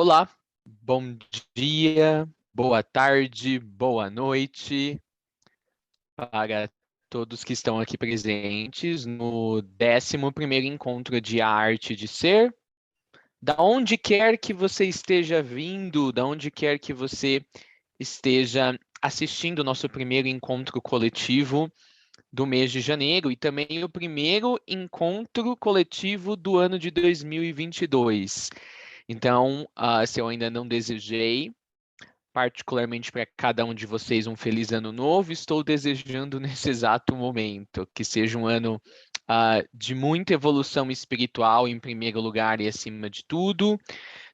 Olá, bom dia, boa tarde, boa noite para todos que estão aqui presentes no 11º Encontro de Arte de Ser. Da onde quer que você esteja vindo, da onde quer que você esteja assistindo o nosso primeiro encontro coletivo do mês de janeiro e também o primeiro encontro coletivo do ano de 2022. Então, se eu ainda não desejei, particularmente para cada um de vocês, um feliz ano novo, estou desejando nesse exato momento que seja um ano de muita evolução espiritual, em primeiro lugar e acima de tudo,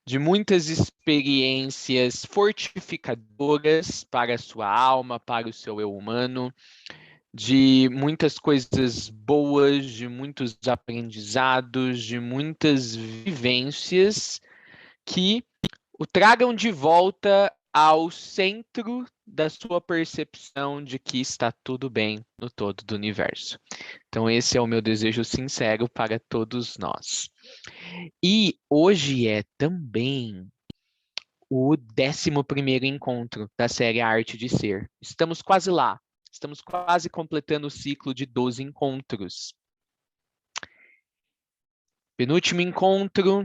de muitas experiências fortificadoras para a sua alma, para o seu eu humano, de muitas coisas boas, de muitos aprendizados, de muitas vivências que o tragam de volta ao centro da sua percepção de que está tudo bem no todo do universo. Então, esse é o meu desejo sincero para todos nós. E hoje é também o 11º encontro da série Arte de Ser. Estamos quase lá. Estamos quase completando o ciclo de 12 encontros. Penúltimo encontro,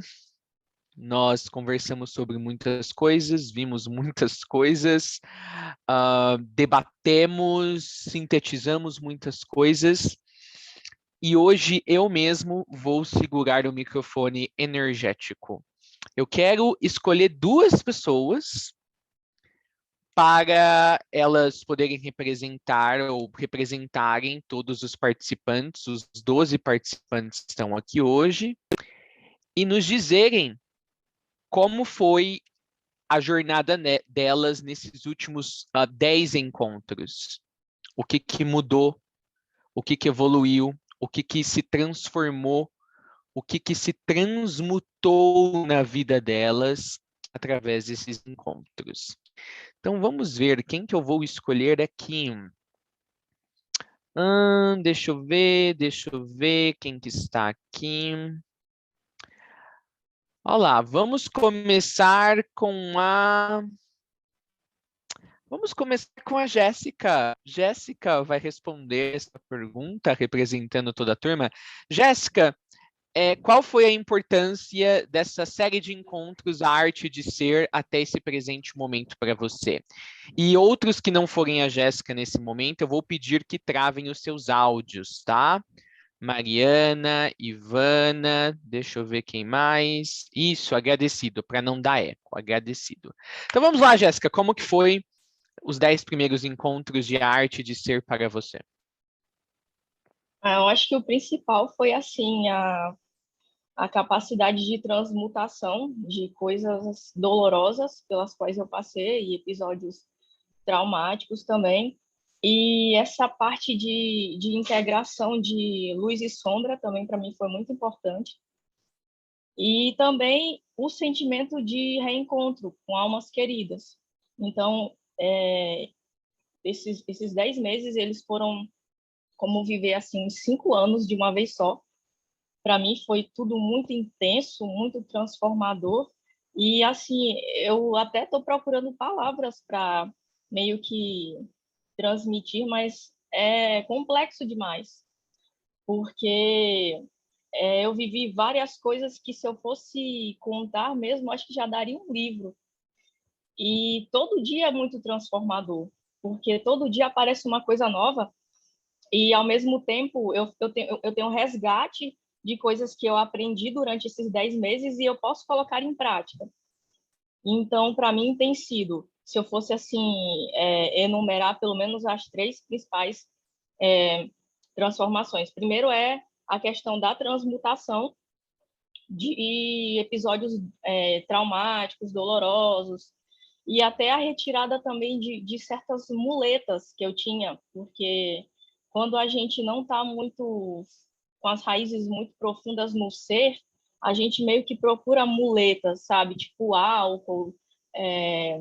nós conversamos sobre muitas coisas, vimos muitas coisas, debatemos, sintetizamos muitas coisas. E hoje eu mesmo vou segurar o microfone energético. Eu quero escolher 2 pessoas para elas poderem representar ou representarem todos os participantes, os 12 participantes que estão aqui hoje, e nos dizerem como foi a jornada delas nesses últimos 10 encontros. O que mudou, o que evoluiu, o que se transformou, o que se transmutou na vida delas através desses encontros. Então vamos ver quem que eu vou escolher aqui. Deixa eu ver quem que está aqui. Olá, vamos começar com a Jéssica. Jéssica vai responder essa pergunta, representando toda a turma. Jéssica, qual foi a importância dessa série de encontros, a arte de ser, até esse presente momento para você? E outros que não forem a Jéssica nesse momento, eu vou pedir que travem os seus áudios, tá? Mariana, Ivana, deixa eu ver quem mais. Isso, agradecido, para não dar eco, agradecido. Então vamos lá, Jéssica, como que foi os 10 primeiros encontros de arte de ser para você? Eu acho que o principal foi, assim, a capacidade de transmutação de coisas dolorosas pelas quais eu passei, e episódios traumáticos também. E essa parte de integração de luz e sombra também, para mim, foi muito importante. E também o sentimento de reencontro com almas queridas. Então, esses 10 meses, eles foram como viver, assim, 5 anos de uma vez só. Para mim foi tudo muito intenso, muito transformador. E assim, eu até estou procurando palavras para meio que transmitir, mas é complexo demais, porque eu vivi várias coisas que, se eu fosse contar mesmo, acho que já daria um livro. E todo dia é muito transformador, porque todo dia aparece uma coisa nova. E, ao mesmo tempo, eu tenho um resgate de coisas que eu aprendi durante esses 10 meses e eu posso colocar em prática. Então, para mim, tem sido, se eu fosse, assim, enumerar pelo menos as 3 principais transformações. Primeiro é a questão da transmutação de episódios traumáticos, dolorosos, e até a retirada também de certas muletas que eu tinha, porque quando a gente não está muito com as raízes muito profundas no ser, a gente meio que procura muletas, sabe? Tipo álcool,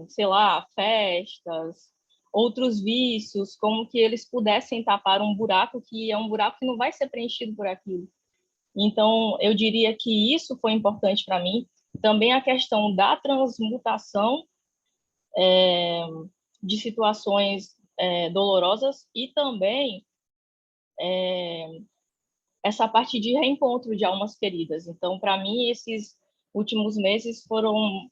sei lá, festas, outros vícios, como que eles pudessem tapar um buraco que é um buraco que não vai ser preenchido por aquilo. Então, eu diria que isso foi importante para mim. Também a questão da transmutação de situações dolorosas e também essa parte de reencontro de almas queridas. Então, para mim, esses últimos meses foram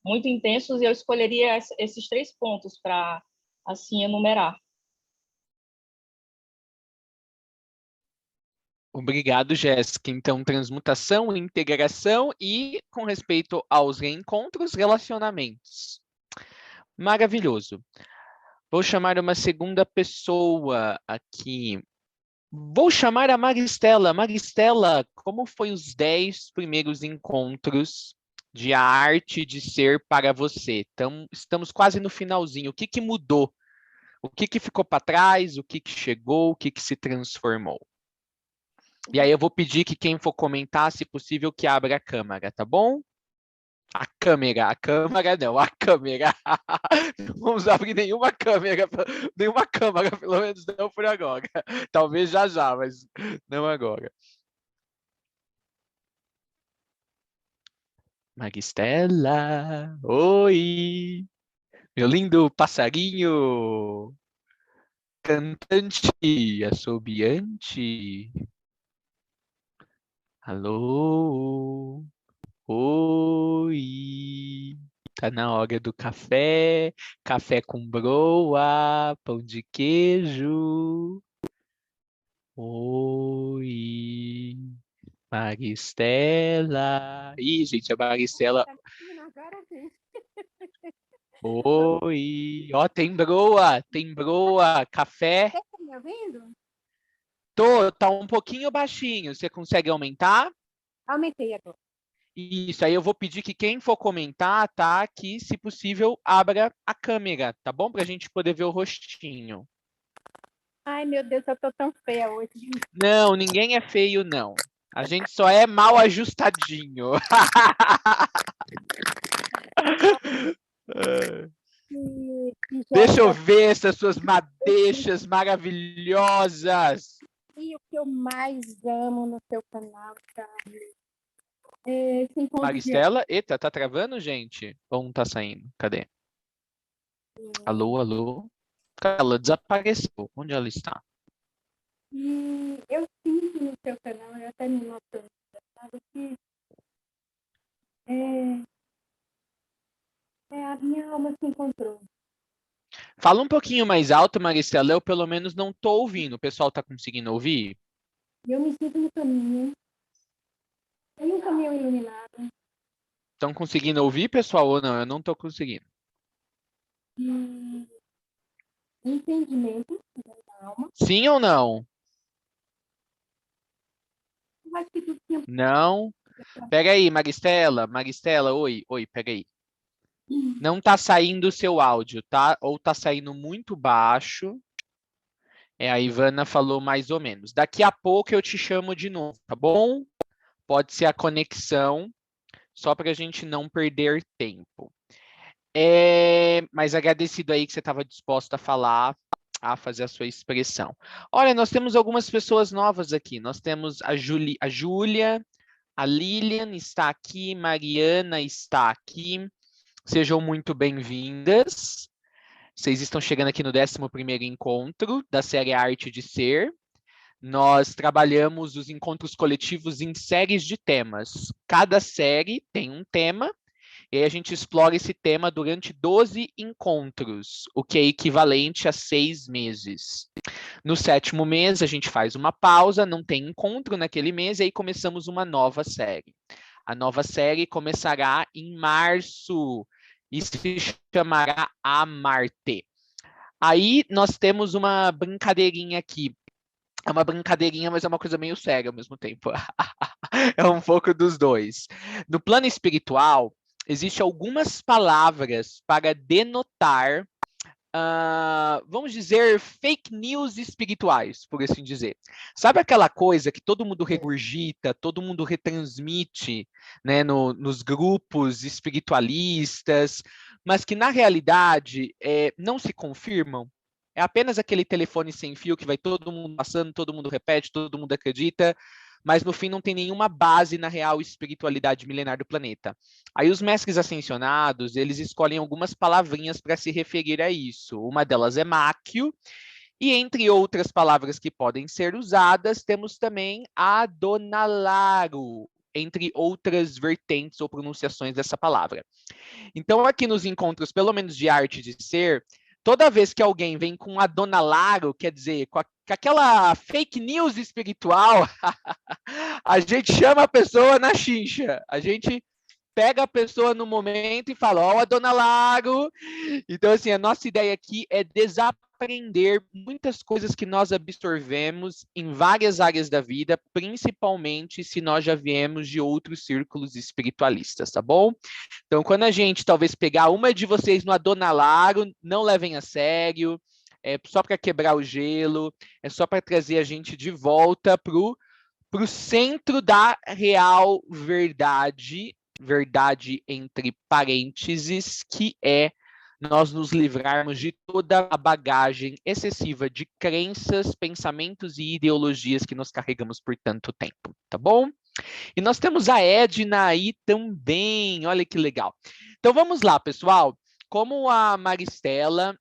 muito intensos e eu escolheria esses 3 pontos para, assim, enumerar. Obrigado, Jéssica. Então, transmutação, integração e, com respeito aos reencontros, relacionamentos. Maravilhoso. Vou chamar uma segunda pessoa aqui. Vou chamar a Maristela. Maristela, como foi os 10 primeiros encontros de A Arte de Ser para você? Então, estamos quase no finalzinho. O que que mudou? O que que ficou para trás? O que que chegou? O que que se transformou? E aí eu vou pedir que quem for comentar, se possível, que abra a câmera, tá bom? A câmera não, a câmera. Não vamos abrir nenhuma câmera, pelo menos não por agora. Talvez já já, mas não agora. Maristela, oi, meu lindo passarinho, cantante, assobiante. Alô, oi. Tá na hora do café, café com broa, pão de queijo. Oi, Maristela. Ih, gente, a Maristela. Agora sim. Oi. Ó, tem broa, café. Você está me ouvindo? Tá um pouquinho baixinho. Você consegue aumentar? Aumentei agora. Isso, aí eu vou pedir que quem for comentar, tá? Que, se possível, abra a câmera, tá bom? Pra gente poder ver o rostinho. Ai, meu Deus, eu tô tão feia hoje. Não, ninguém é feio, não. A gente só é mal ajustadinho. Deixa eu ver essas suas madeixas maravilhosas. E o que eu mais amo no seu canal, Charles, Maristela, eita, tá travando, gente? Ou não tá saindo? Cadê? Alô, alô? Ela desapareceu. Onde ela está? E eu sinto no seu canal, eu até me noto, sabe, que a minha alma se encontrou. Fala um pouquinho mais alto, Maristela. Eu, pelo menos, não tô ouvindo. O pessoal tá conseguindo ouvir? Eu me sinto no caminho. Tem um caminho iluminado. Estão conseguindo ouvir, pessoal, ou não? Eu não tô conseguindo. E entendimento da alma. Sim ou não? Eu acho que tudo tinha... Não. Pega aí, Maristela. Maristela, oi, pega aí. Não tá saindo o seu áudio, tá? Ou tá saindo muito baixo. A Ivana falou mais ou menos. Daqui a pouco eu te chamo de novo, tá bom? Pode ser a conexão, só para a gente não perder tempo. Mas agradecido aí que você estava disposto a falar, a fazer a sua expressão. Olha, nós temos algumas pessoas novas aqui. Nós temos a Júlia, a Lilian está aqui, Mariana está aqui. Sejam muito bem-vindas. Vocês estão chegando aqui no 11º encontro da série Arte de Ser. Nós trabalhamos os encontros coletivos em séries de temas. Cada série tem um tema, e aí a gente explora esse tema durante 12 encontros, o que é equivalente a 6 meses. No 7º mês, a gente faz uma pausa, não tem encontro naquele mês, e aí começamos uma nova série. A nova série começará em março e se chamará Amarte. Aí nós temos uma brincadeirinha aqui. É uma brincadeirinha, mas é uma coisa meio séria ao mesmo tempo. É um pouco dos dois. No plano espiritual, existem algumas palavras para denotar, vamos dizer, fake news espirituais, por assim dizer. Sabe aquela coisa que todo mundo regurgita, todo mundo retransmite, né, nos grupos espiritualistas, mas que na realidade não se confirmam? É apenas aquele telefone sem fio que vai todo mundo passando, todo mundo repete, todo mundo acredita, mas no fim não tem nenhuma base na real espiritualidade milenar do planeta. Aí os mestres ascensionados, eles escolhem algumas palavrinhas para se referir a isso. Uma delas é Máquio, e entre outras palavras que podem ser usadas, temos também Adonalaru, entre outras vertentes ou pronunciações dessa palavra. Então, aqui nos encontros, pelo menos de arte de ser, toda vez que alguém vem com Adonalaru, quer dizer, com aquela fake news espiritual, a gente chama a pessoa na chincha. A gente pega a pessoa no momento e fala, ó, Dona Lago. Então, assim, a nossa ideia aqui é desaprender muitas coisas que nós absorvemos em várias áreas da vida, principalmente se nós já viemos de outros círculos espiritualistas, tá bom? Então, quando a gente talvez pegar uma de vocês no Adonalago, não levem a sério, é só para quebrar o gelo, é só para trazer a gente de volta para o centro da real verdade, verdade entre parênteses, que é nós nos livrarmos de toda a bagagem excessiva de crenças, pensamentos e ideologias que nós carregamos por tanto tempo, tá bom? E nós temos a Edna aí também, olha que legal. Então vamos lá, pessoal. Como a Maristela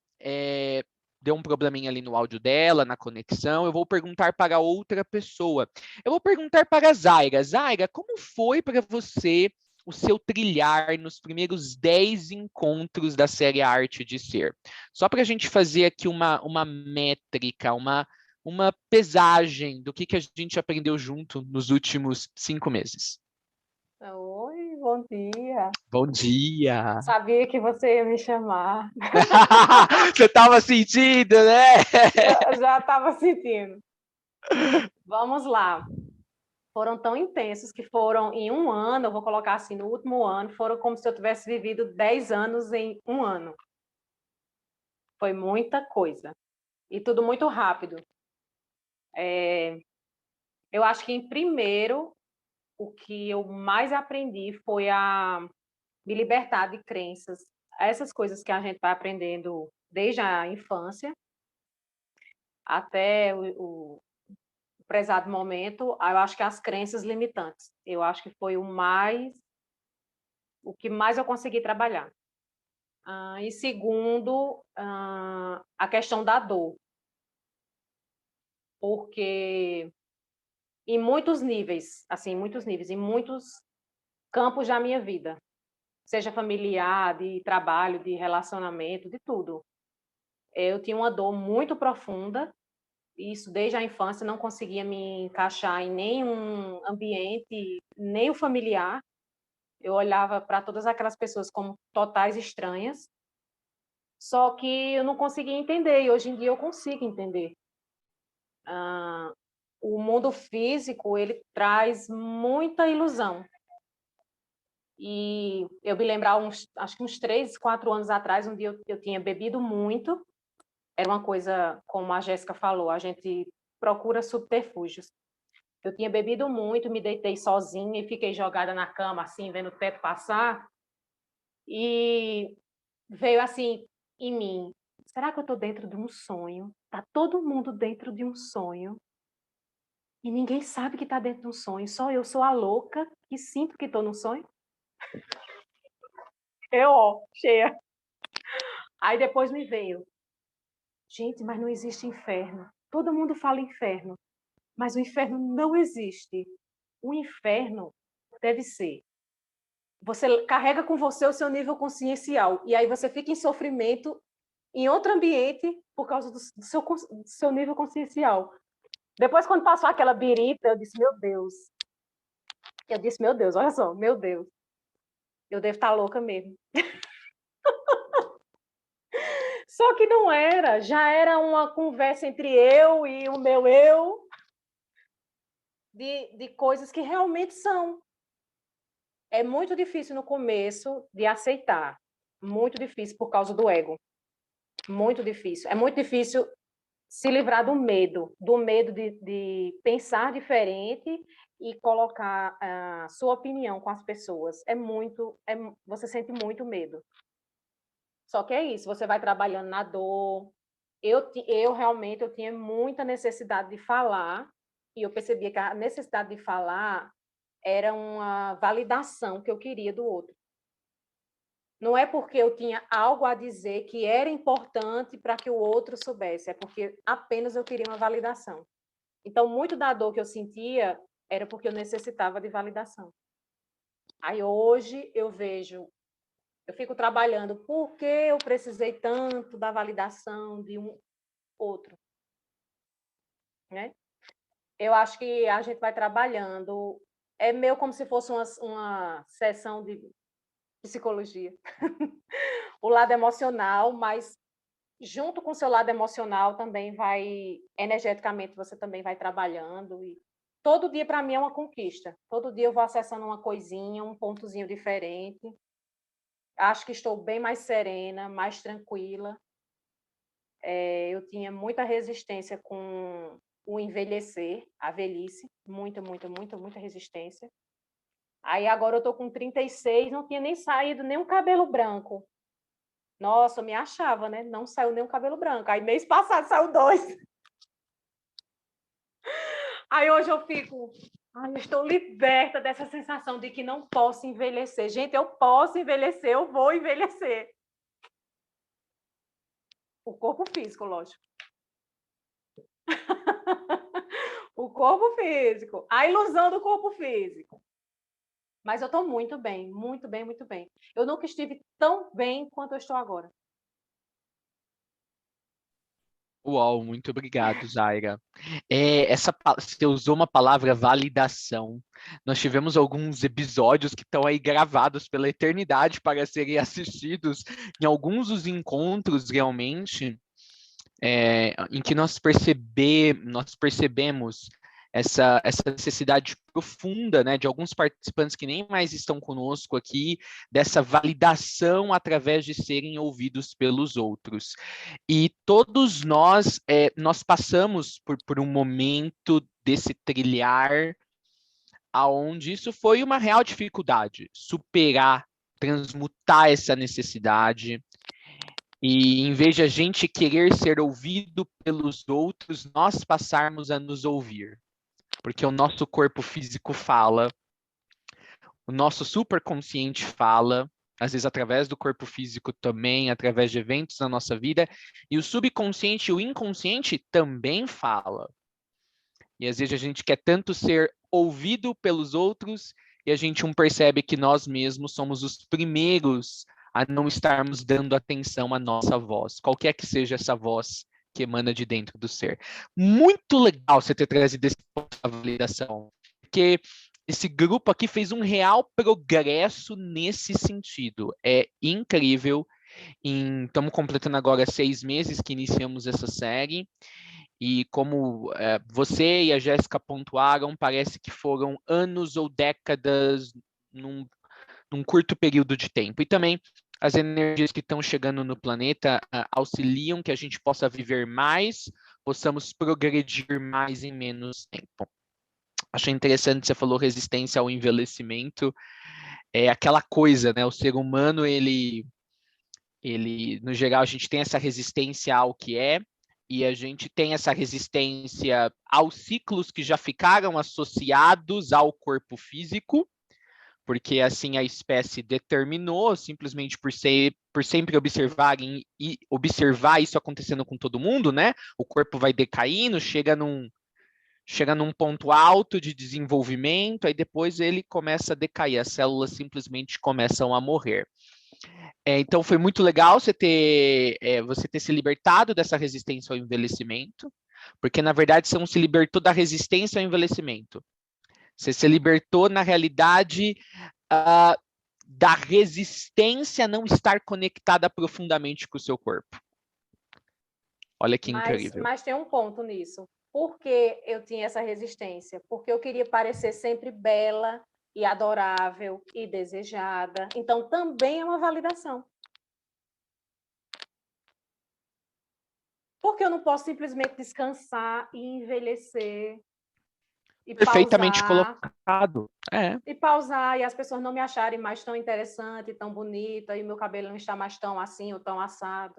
deu um probleminha ali no áudio dela, na conexão, eu vou perguntar para outra pessoa. Eu vou perguntar para a Zaira. Zaira, como foi para você o seu trilhar nos primeiros 10 encontros da série Arte de Ser? Só para a gente fazer aqui uma métrica, uma pesagem do que a gente aprendeu junto nos últimos 5 meses. Oi, bom dia. Bom dia! Sabia que você ia me chamar. Você estava sentindo, né? Já estava sentindo. Vamos lá. Foram tão intensos que foram em um ano, eu vou colocar assim, no último ano, foram como se eu tivesse vivido 10 anos em um ano. Foi muita coisa. E tudo muito rápido. Eu acho que, em primeiro, o que eu mais aprendi foi a me libertar de crenças. Essas coisas que a gente vai aprendendo desde a infância até o prezado momento, eu acho que as crenças limitantes. Eu acho que foi o que mais eu consegui trabalhar. E segundo, a questão da dor. Porque em muitos níveis, assim, em muitos campos da minha vida, seja familiar, de trabalho, de relacionamento, de tudo. Eu tinha uma dor muito profunda, e isso desde a infância, não conseguia me encaixar em nenhum ambiente, nem o familiar. Eu olhava para todas aquelas pessoas como totais estranhas, só que eu não conseguia entender, e hoje em dia eu consigo entender. O mundo físico, ele traz muita ilusão. E eu me lembro, acho que uns 3, 4 anos atrás, um dia eu tinha bebido muito. Era uma coisa, como a Jéssica falou, a gente procura subterfúgios. Eu tinha bebido muito, me deitei sozinha e fiquei jogada na cama, assim, vendo o tempo passar. E veio assim em mim: será que eu estou dentro de um sonho? Está todo mundo dentro de um sonho. E ninguém sabe que está dentro de um sonho. Só eu sou a louca que sinto que estou num sonho. Cheia. Aí depois me veio: gente, mas não existe inferno. Todo mundo fala inferno, mas o inferno não existe. O inferno deve ser: você carrega com você o seu nível consciencial, e aí você fica em sofrimento em outro ambiente por causa do seu nível consciencial. Depois, quando passou aquela birita, eu disse, meu Deus. Olha só, meu Deus. Eu devo estar louca mesmo. Só que não era, já era uma conversa entre eu e o meu eu, de coisas que realmente são. É muito difícil no começo de aceitar, muito difícil por causa do ego, muito difícil. É muito difícil se livrar do medo de pensar diferente e colocar a sua opinião com as pessoas. Você sente muito medo. Só que é isso, você vai trabalhando na dor. Eu realmente tinha muita necessidade de falar e eu percebia que a necessidade de falar era uma validação que eu queria do outro. Não é porque eu tinha algo a dizer que era importante para que o outro soubesse, é porque apenas eu queria uma validação. Então, muito da dor que eu sentia era porque eu necessitava de validação. Aí hoje eu vejo, eu fico trabalhando, por que eu precisei tanto da validação de um outro, né? Eu acho que a gente vai trabalhando, é meio como se fosse uma sessão de psicologia. O lado emocional, mas junto com o seu lado emocional também vai, energeticamente você também vai trabalhando e todo dia para mim é uma conquista. Todo dia eu vou acessando uma coisinha, um pontozinho diferente. Acho que estou bem mais serena, mais tranquila. Eu tinha muita resistência com o envelhecer, a velhice, muita resistência. Aí agora eu estou com 36, não tinha nem saído nem um cabelo branco. Nossa, eu me achava, né? Não saiu nem um cabelo branco. Aí mês passado saiu 2. Aí hoje eu fico, ai, eu estou liberta dessa sensação de que não posso envelhecer. Gente, eu posso envelhecer, eu vou envelhecer. O corpo físico, lógico. O corpo físico. A ilusão do corpo físico. Mas eu estou muito bem, muito bem, muito bem. Eu nunca estive tão bem quanto eu estou agora. Uau, muito obrigado, Zaira. Você usou uma palavra validação. Nós tivemos alguns episódios que estão aí gravados pela eternidade para serem assistidos em alguns dos encontros realmente, em que nós percebemos essa necessidade profunda, né, de alguns participantes que nem mais estão conosco aqui, dessa validação através de serem ouvidos pelos outros. E todos nós passamos por um momento desse trilhar, aonde isso foi uma real dificuldade, superar, transmutar essa necessidade, e em vez de a gente querer ser ouvido pelos outros, nós passarmos a nos ouvir. Porque o nosso corpo físico fala, o nosso superconsciente fala, às vezes através do corpo físico também, através de eventos na nossa vida, e o subconsciente e o inconsciente também fala. E às vezes a gente quer tanto ser ouvido pelos outros e a gente não percebe que nós mesmos somos os primeiros a não estarmos dando atenção à nossa voz, qualquer que seja essa voz que emana de dentro do ser. Muito legal você ter trazido esse ponto da validação, porque esse grupo aqui fez um real progresso nesse sentido. É incrível. Estamos completando agora 6 meses que iniciamos essa série. E como você e a Jéssica pontuaram, parece que foram anos ou décadas num curto período de tempo. E também as energias que estão chegando no planeta auxiliam que a gente possa viver mais, possamos progredir mais em menos tempo. Achei interessante, você falou resistência ao envelhecimento. É aquela coisa, né? O ser humano, ele, no geral, a gente tem essa resistência ao que é, e a gente tem essa resistência aos ciclos que já ficaram associados ao corpo físico, porque assim a espécie determinou, simplesmente por sempre observar isso acontecendo com todo mundo, né? O corpo vai decaindo, chega num ponto alto de desenvolvimento, aí depois ele começa a decair, as células simplesmente começam a morrer. Então foi muito legal você ter se libertado dessa resistência ao envelhecimento, porque na verdade você não se libertou da resistência ao envelhecimento. Você se libertou, na realidade, da resistência a não estar conectada profundamente com o seu corpo. Olha que incrível. Mas tem um ponto nisso. Por que eu tinha essa resistência? Porque eu queria parecer sempre bela e adorável e desejada. Então, também é uma validação. Porque eu não posso simplesmente descansar e envelhecer e Perfeitamente pausar. Colocado. E pausar e as pessoas não me acharem mais tão interessante, tão bonita, e o meu cabelo não está mais tão assim ou tão assado.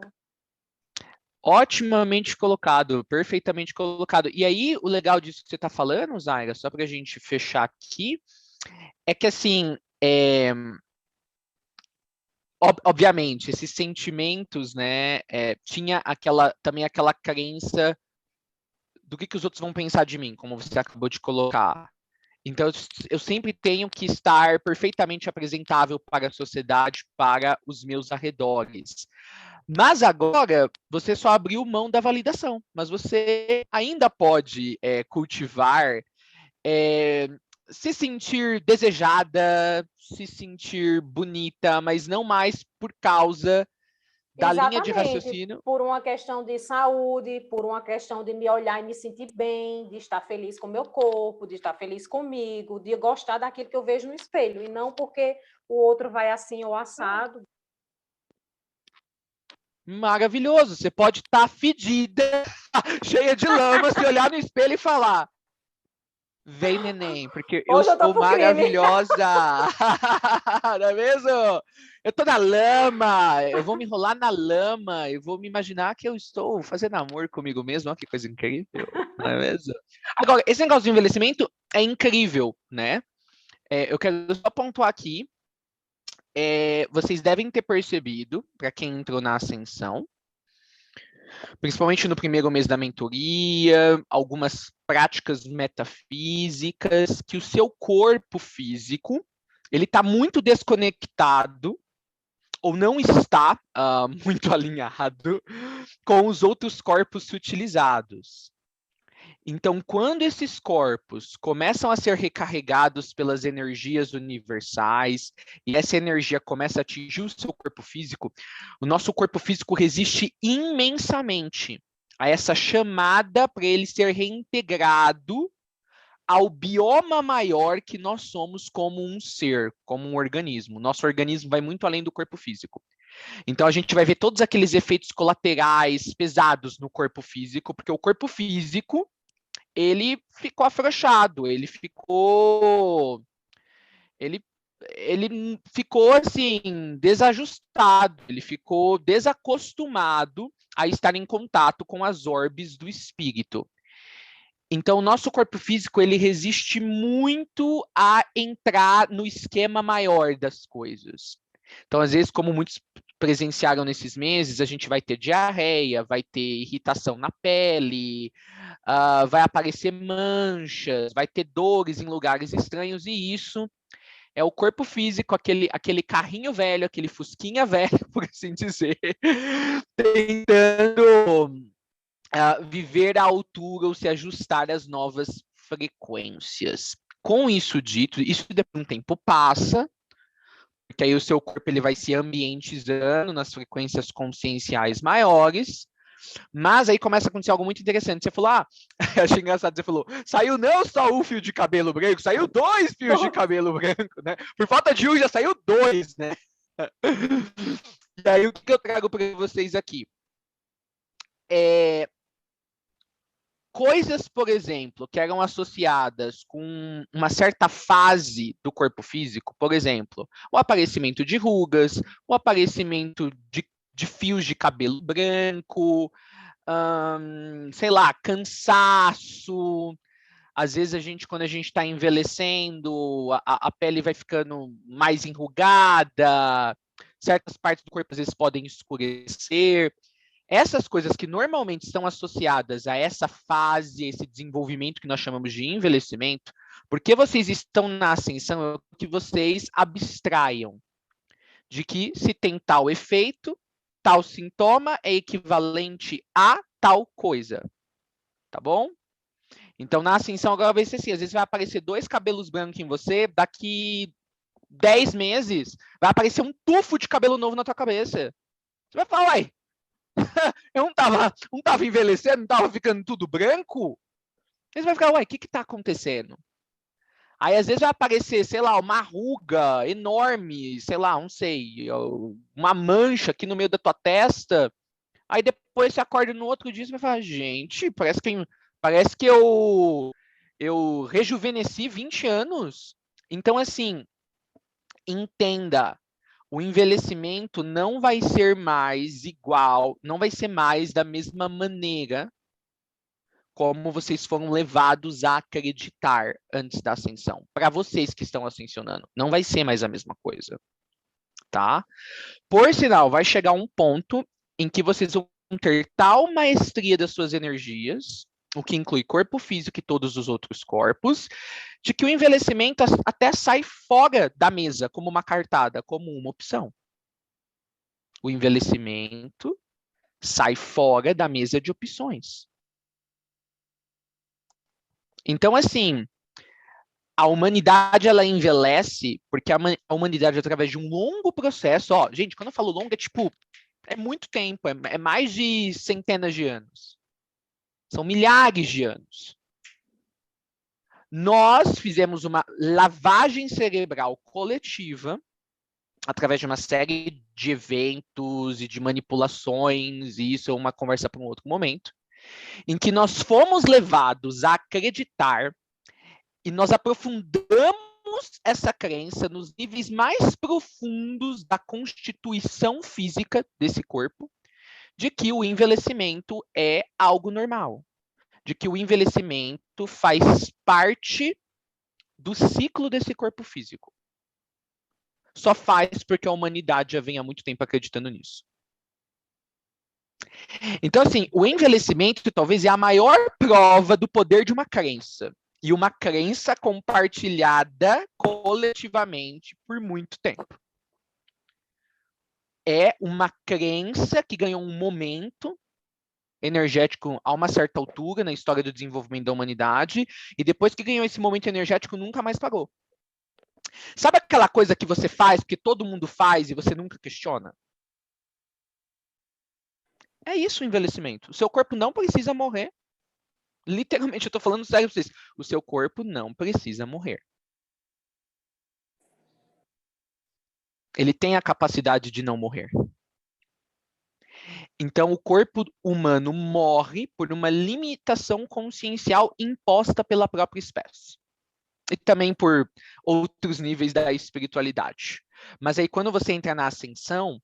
Otimamente colocado, perfeitamente colocado. E aí, o legal disso que você está falando, Zaira, só para a gente fechar aqui, é que assim, obviamente, esses sentimentos, né, tinha também aquela crença do que os outros vão pensar de mim, como você acabou de colocar. Então, eu sempre tenho que estar perfeitamente apresentável para a sociedade, para os meus arredores. Mas agora, você só abriu mão da validação, mas você ainda pode cultivar, se sentir desejada, se sentir bonita, mas não mais por causa da linha de Exatamente, raciocínio. por uma questão de saúde, por uma questão de me olhar e me sentir bem, de estar feliz com o meu corpo, de estar feliz comigo, de gostar daquilo que eu vejo no espelho, e não porque o outro vai assim ou assado. Maravilhoso, você pode estar fedida, cheia de lama, se olhar no espelho e falar: vem, neném, porque eu Hoje eu tô sou pro crime. maravilhosa. Não é mesmo? Eu tô na lama, eu vou me enrolar na lama, eu vou me imaginar que eu estou fazendo amor comigo mesmo. Olha que coisa incrível, não é mesmo? Agora, esse negócio de envelhecimento é incrível, né? Eu quero só pontuar aqui, vocês devem ter percebido, para quem entrou na ascensão, principalmente no primeiro mês da mentoria, algumas práticas metafísicas, que o seu corpo físico, ele está muito desconectado, ou não está muito alinhado com os outros corpos sutilizados. Então, quando esses corpos começam a ser recarregados pelas energias universais e essa energia começa a atingir o seu corpo físico, o nosso corpo físico resiste imensamente a essa chamada para ele ser reintegrado ao bioma maior que nós somos como um ser, como um organismo. Nosso organismo vai muito além do corpo físico. Então a gente vai ver todos aqueles efeitos colaterais pesados no corpo físico, porque o corpo físico ele ficou afrouxado, ele ficou assim desajustado, ele ficou desacostumado a estar em contato com as orbes do espírito. Então, o nosso corpo físico ele resiste muito a entrar no esquema maior das coisas. Então, às vezes, como muitos presenciaram nesses meses, a gente vai ter diarreia, vai ter irritação na pele, vai aparecer manchas, vai ter dores em lugares estranhos, e isso é o corpo físico, aquele carrinho velho, aquele fusquinha velho, por assim dizer, tentando viver à altura ou se ajustar às novas frequências. Com isso dito, isso depois de um tempo passa, porque aí o seu corpo ele vai se ambientizando nas frequências conscienciais maiores, mas aí começa a acontecer algo muito interessante. Você falou, achei engraçado, você falou, saiu não só um fio de cabelo branco, saiu 2 fios de cabelo branco, né? Por falta de um, já saiu 2, né? E aí, o que eu trago para vocês aqui? Coisas, por exemplo, que eram associadas com uma certa fase do corpo físico, por exemplo, o aparecimento de rugas, o aparecimento de fios de cabelo branco, sei lá, cansaço. Às vezes quando a gente está envelhecendo, a pele vai ficando mais enrugada, certas partes do corpo às vezes podem escurecer. Essas coisas que normalmente estão associadas a essa fase, esse desenvolvimento que nós chamamos de envelhecimento, porque vocês estão na ascensão, que vocês abstraiam de que se tem tal efeito, tal sintoma é equivalente a tal coisa, tá bom? Então, na ascensão agora vai ser assim, às vezes vai aparecer 2 cabelos brancos em você, daqui 10 meses vai aparecer um tufo de cabelo novo na tua cabeça. Você vai falar, uai, eu não tava envelhecendo, não tava ficando tudo branco? Aí você vai ficar, uai, o que tá acontecendo? Aí, às vezes, vai aparecer, sei lá, uma ruga enorme, sei lá, não sei, uma mancha aqui no meio da tua testa. Aí, depois, você acorda no outro dia e vai falar, gente, parece que eu rejuvenesci 20 anos. Então, assim, entenda, o envelhecimento não vai ser mais igual, não vai ser mais da mesma maneira como vocês foram levados a acreditar antes da ascensão. Para vocês que estão ascensionando, não vai ser mais a mesma coisa, tá? Por sinal, vai chegar um ponto em que vocês vão ter tal maestria das suas energias, o que inclui corpo físico e todos os outros corpos, de que o envelhecimento até sai fora da mesa como uma cartada, como uma opção. O envelhecimento sai fora da mesa de opções. Então, assim, a humanidade, ela envelhece porque a humanidade, através de um longo processo, ó, gente, quando eu falo longo, é tipo, é muito tempo, é mais de centenas de anos. São milhares de anos. Nós fizemos uma lavagem cerebral coletiva através de uma série de eventos e de manipulações, e isso é uma conversa para um outro momento, em que nós fomos levados a acreditar e nós aprofundamos essa crença nos níveis mais profundos da constituição física desse corpo, de que o envelhecimento é algo normal, de que o envelhecimento faz parte do ciclo desse corpo físico. Só faz porque a humanidade já vem há muito tempo acreditando nisso. Então, assim, o envelhecimento talvez é a maior prova do poder de uma crença. E uma crença compartilhada coletivamente por muito tempo. É uma crença que ganhou um momento energético a uma certa altura na história do desenvolvimento da humanidade, e depois que ganhou esse momento energético, nunca mais parou. Sabe aquela coisa que você faz, que todo mundo faz e você nunca questiona? É isso o envelhecimento. O seu corpo não precisa morrer. Literalmente, eu estou falando sério para vocês. O seu corpo não precisa morrer. Ele tem a capacidade de não morrer. Então, o corpo humano morre por uma limitação consciencial imposta pela própria espécie. E também por outros níveis da espiritualidade. Mas aí, quando você entra na ascensão,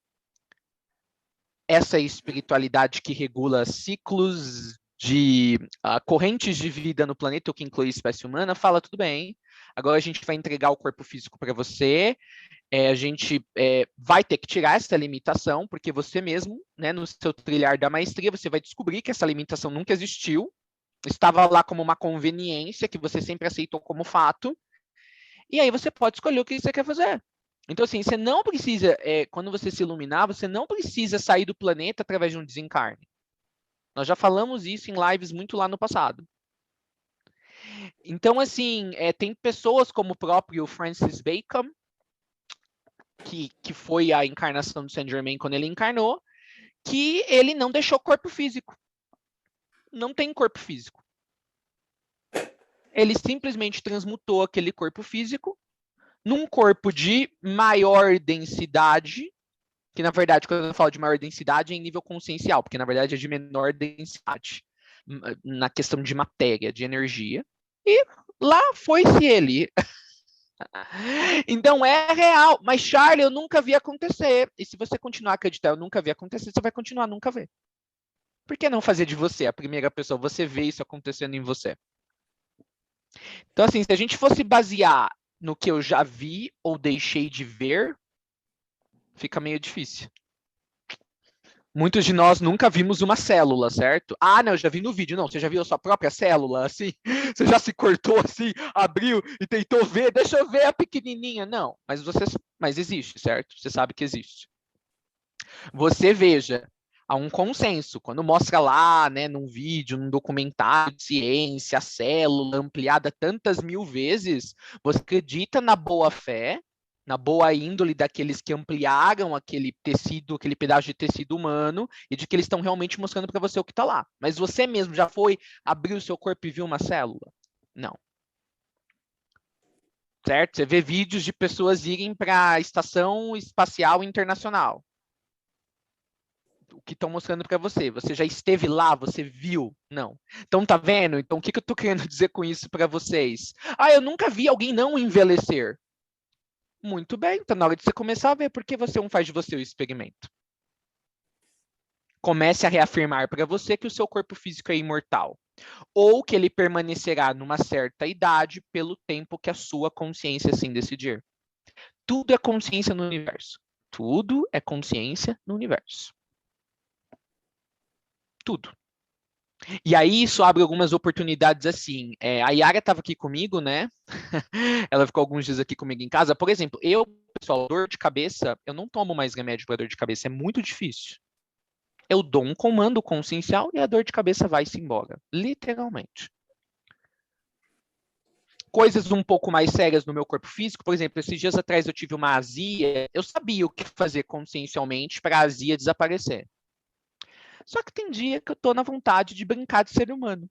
essa espiritualidade que regula ciclos de correntes de vida no planeta, o que inclui a espécie humana, fala, tudo bem, agora a gente vai entregar o corpo físico para você, a gente vai ter que tirar essa limitação, porque você mesmo, né, no seu trilhar da maestria, você vai descobrir que essa limitação nunca existiu, estava lá como uma conveniência que você sempre aceitou como fato, e aí você pode escolher o que você quer fazer. Então, assim, você não precisa, quando você se iluminar, você não precisa sair do planeta através de um desencarne. Nós já falamos isso em lives muito lá no passado. Então, assim, tem pessoas como o próprio Francis Bacon, que foi a encarnação do Saint Germain quando ele encarnou, que ele não deixou corpo físico. Não tem corpo físico. Ele simplesmente transmutou aquele corpo físico num corpo de maior densidade, que na verdade, quando eu falo de maior densidade, é em nível consciencial, porque na verdade é de menor densidade, na questão de matéria, de energia, e lá foi-se ele. Então é real, mas Charlie, eu nunca vi acontecer, e se você continuar a acreditar, eu nunca vi acontecer, você vai continuar a nunca ver. Por que não fazer de você a primeira pessoa, você vê isso acontecendo em você? Então assim, se a gente fosse basear no que eu já vi ou deixei de ver, fica meio difícil. Muitos de nós nunca vimos uma célula, certo? Ah, não, eu já vi no vídeo. Não, você já viu a sua própria célula, assim? Você já se cortou assim, abriu e tentou ver? Deixa eu ver a pequenininha. Não, mas existe, certo? Você sabe que existe. Você veja, há um consenso. Quando mostra lá, né, num vídeo, num documentário de ciência, a célula ampliada tantas mil vezes, você acredita na boa-fé, na boa índole daqueles que ampliaram aquele tecido, aquele pedaço de tecido humano, e de que eles estão realmente mostrando para você o que está lá. Mas você mesmo já foi abrir o seu corpo e viu uma célula? Não. Certo? Você vê vídeos de pessoas irem para a Estação Espacial Internacional. O que estão mostrando para você? Você já esteve lá? Você viu? Não. Então, tá vendo? Então, o que eu estou querendo dizer com isso para vocês? Ah, eu nunca vi alguém não envelhecer. Muito bem, então na hora de você começar a ver por que você não faz de você o experimento. Comece a reafirmar para você que o seu corpo físico é imortal, ou que ele permanecerá numa certa idade pelo tempo que a sua consciência assim decidir. Tudo é consciência no universo. Tudo é consciência no universo. Tudo. E aí isso abre algumas oportunidades assim. A Yara estava aqui comigo, né? Ela ficou alguns dias aqui comigo em casa. Por exemplo, pessoal, dor de cabeça, eu não tomo mais remédio para dor de cabeça, é muito difícil. Eu dou um comando consciencial e a dor de cabeça vai-se embora. Literalmente. Coisas um pouco mais sérias no meu corpo físico, por exemplo, esses dias atrás eu tive uma azia, eu sabia o que fazer consciencialmente para a azia desaparecer. Só que tem dia que eu tô na vontade de brincar de ser humano.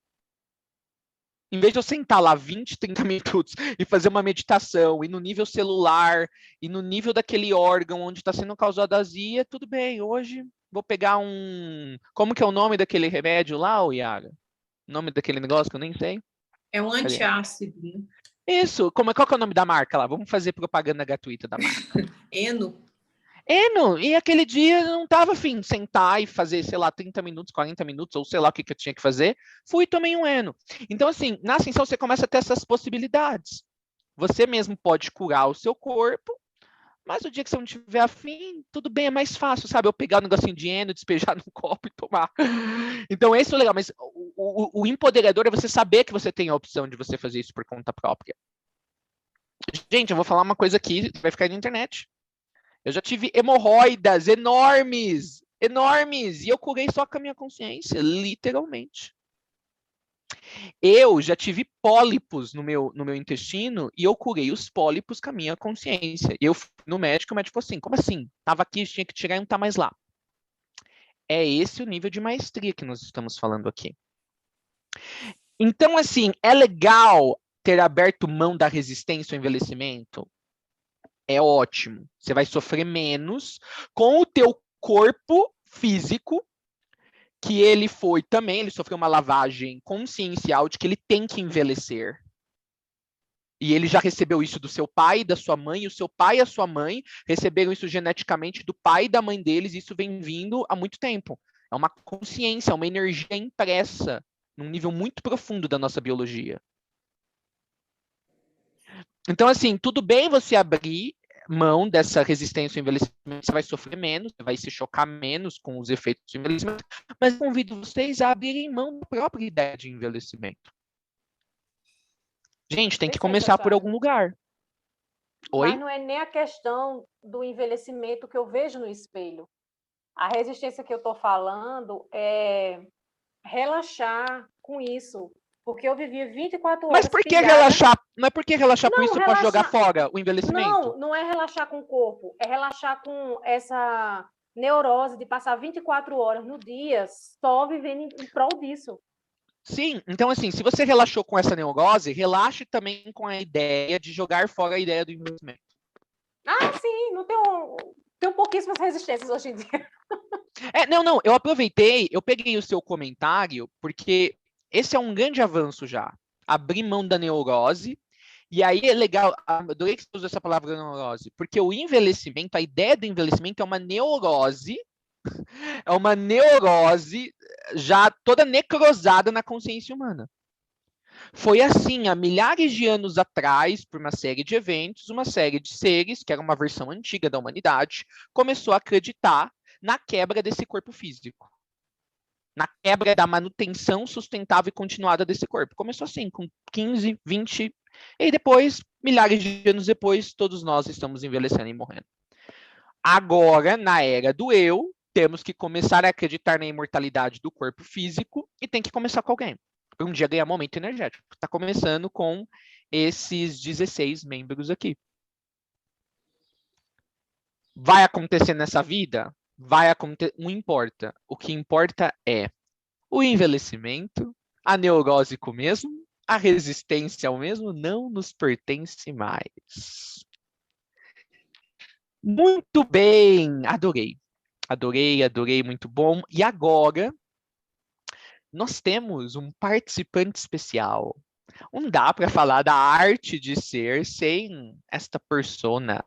Em vez de eu sentar lá 20, 30 minutos e fazer uma meditação, e no nível celular, e no nível daquele órgão onde está sendo causada a azia, tudo bem, hoje vou pegar um... Como que é o nome daquele remédio lá, Yara? O nome daquele negócio que eu nem sei? É um antiácido. Isso, qual que é o nome da marca lá? Vamos fazer propaganda gratuita da marca. Eno. Eno, e aquele dia eu não estava afim de sentar e fazer, sei lá, 30 minutos, 40 minutos, ou sei lá o que eu tinha que fazer. Fui e tomei um Eno. Então, assim, na ascensão você começa a ter essas possibilidades. Você mesmo pode curar o seu corpo, mas o dia que você não tiver afim, tudo bem, é mais fácil, sabe? Eu pegar um negocinho de Eno, despejar num copo e tomar. Então, esse é o legal. Mas o empoderador é você saber que você tem a opção de você fazer isso por conta própria. Gente, eu vou falar uma coisa aqui, vai ficar na internet. Eu já tive hemorroidas enormes, enormes, e eu curei só com a minha consciência, literalmente. Eu já tive pólipos no meu intestino e eu curei os pólipos com a minha consciência. Eu fui no médico, o médico falou assim, como assim? Tava aqui, tinha que tirar e não tá mais lá. É esse o nível de maestria que nós estamos falando aqui. Então, assim, é legal ter aberto mão da resistência ao envelhecimento? É ótimo. Você vai sofrer menos com o teu corpo físico, que ele sofreu uma lavagem consciencial de que ele tem que envelhecer. E ele já recebeu isso do seu pai e da sua mãe, e o seu pai e a sua mãe receberam isso geneticamente do pai e da mãe deles, e isso vem vindo há muito tempo. É uma consciência, uma energia impressa num nível muito profundo da nossa biologia. Então, assim, tudo bem você abrir mão dessa resistência ao envelhecimento, você vai sofrer menos, você vai se chocar menos com os efeitos do envelhecimento, mas convido vocês a abrirem mão da própria ideia de envelhecimento. Gente, tem que começar por algum lugar. Oi? Mas não é nem a questão do envelhecimento que eu vejo no espelho. A resistência que eu estou falando é relaxar com isso. Porque eu vivia 24 horas. Mas por que relaxar? Não é porque relaxar com isso pode jogar fora o envelhecimento? Não, não é relaxar com o corpo. É relaxar com essa neurose de passar 24 horas no dia só vivendo em prol disso. Sim, então assim, se você relaxou com essa neurose, relaxe também com a ideia de jogar fora a ideia do envelhecimento. Ah, sim, não tenho pouquíssimas resistências hoje em dia. Não, eu aproveitei, eu peguei o seu comentário, porque esse é um grande avanço já. Abrir mão da neurose, e aí é legal, adorei que você usou essa palavra neurose, porque o envelhecimento, a ideia do envelhecimento é uma neurose já toda necrosada na consciência humana. Foi assim, há milhares de anos atrás, por uma série de eventos, uma série de seres, que era uma versão antiga da humanidade, começou a acreditar na quebra desse corpo físico. Na quebra da manutenção sustentável e continuada desse corpo. Começou assim, com 15, 20, e depois, milhares de anos depois, todos nós estamos envelhecendo e morrendo. Agora, na era do eu, temos que começar a acreditar na imortalidade do corpo físico e tem que começar com alguém. Para um dia ganhar momento energético. Está começando com esses 16 membros aqui. Vai acontecer nessa vida? Vai acontecer, não importa. O que importa é o envelhecimento, a neurose com o mesmo, a resistência ao mesmo não nos pertence mais. Muito bem, adorei. Adorei, muito bom. E agora, nós temos um participante especial. Não dá para falar da arte de ser sem esta persona.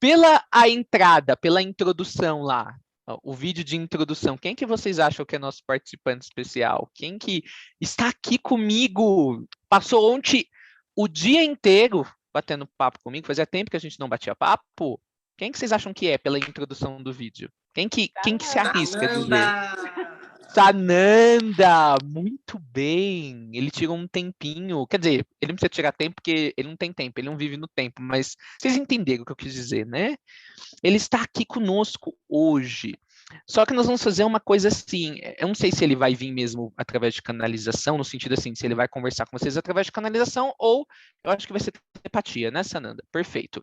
Pela introdução lá, ó, o vídeo de introdução, quem que vocês acham que é nosso participante especial? Quem que está aqui comigo? Passou ontem o dia inteiro batendo papo comigo, fazia tempo que a gente não batia papo. Quem que vocês acham que é pela introdução do vídeo? Quem que se arrisca a dizer? Sananda! Sananda, muito bem. Ele tirou um tempinho. Quer dizer, ele não precisa tirar tempo porque ele não tem tempo, ele não vive no tempo, mas vocês entenderam o que eu quis dizer, né? Ele está aqui conosco hoje. Só que nós vamos fazer uma coisa assim. Eu não sei se ele vai vir mesmo através de canalização, no sentido assim, se ele vai conversar com vocês através de canalização, ou eu acho que vai ser telepatia, né, Sananda? Perfeito.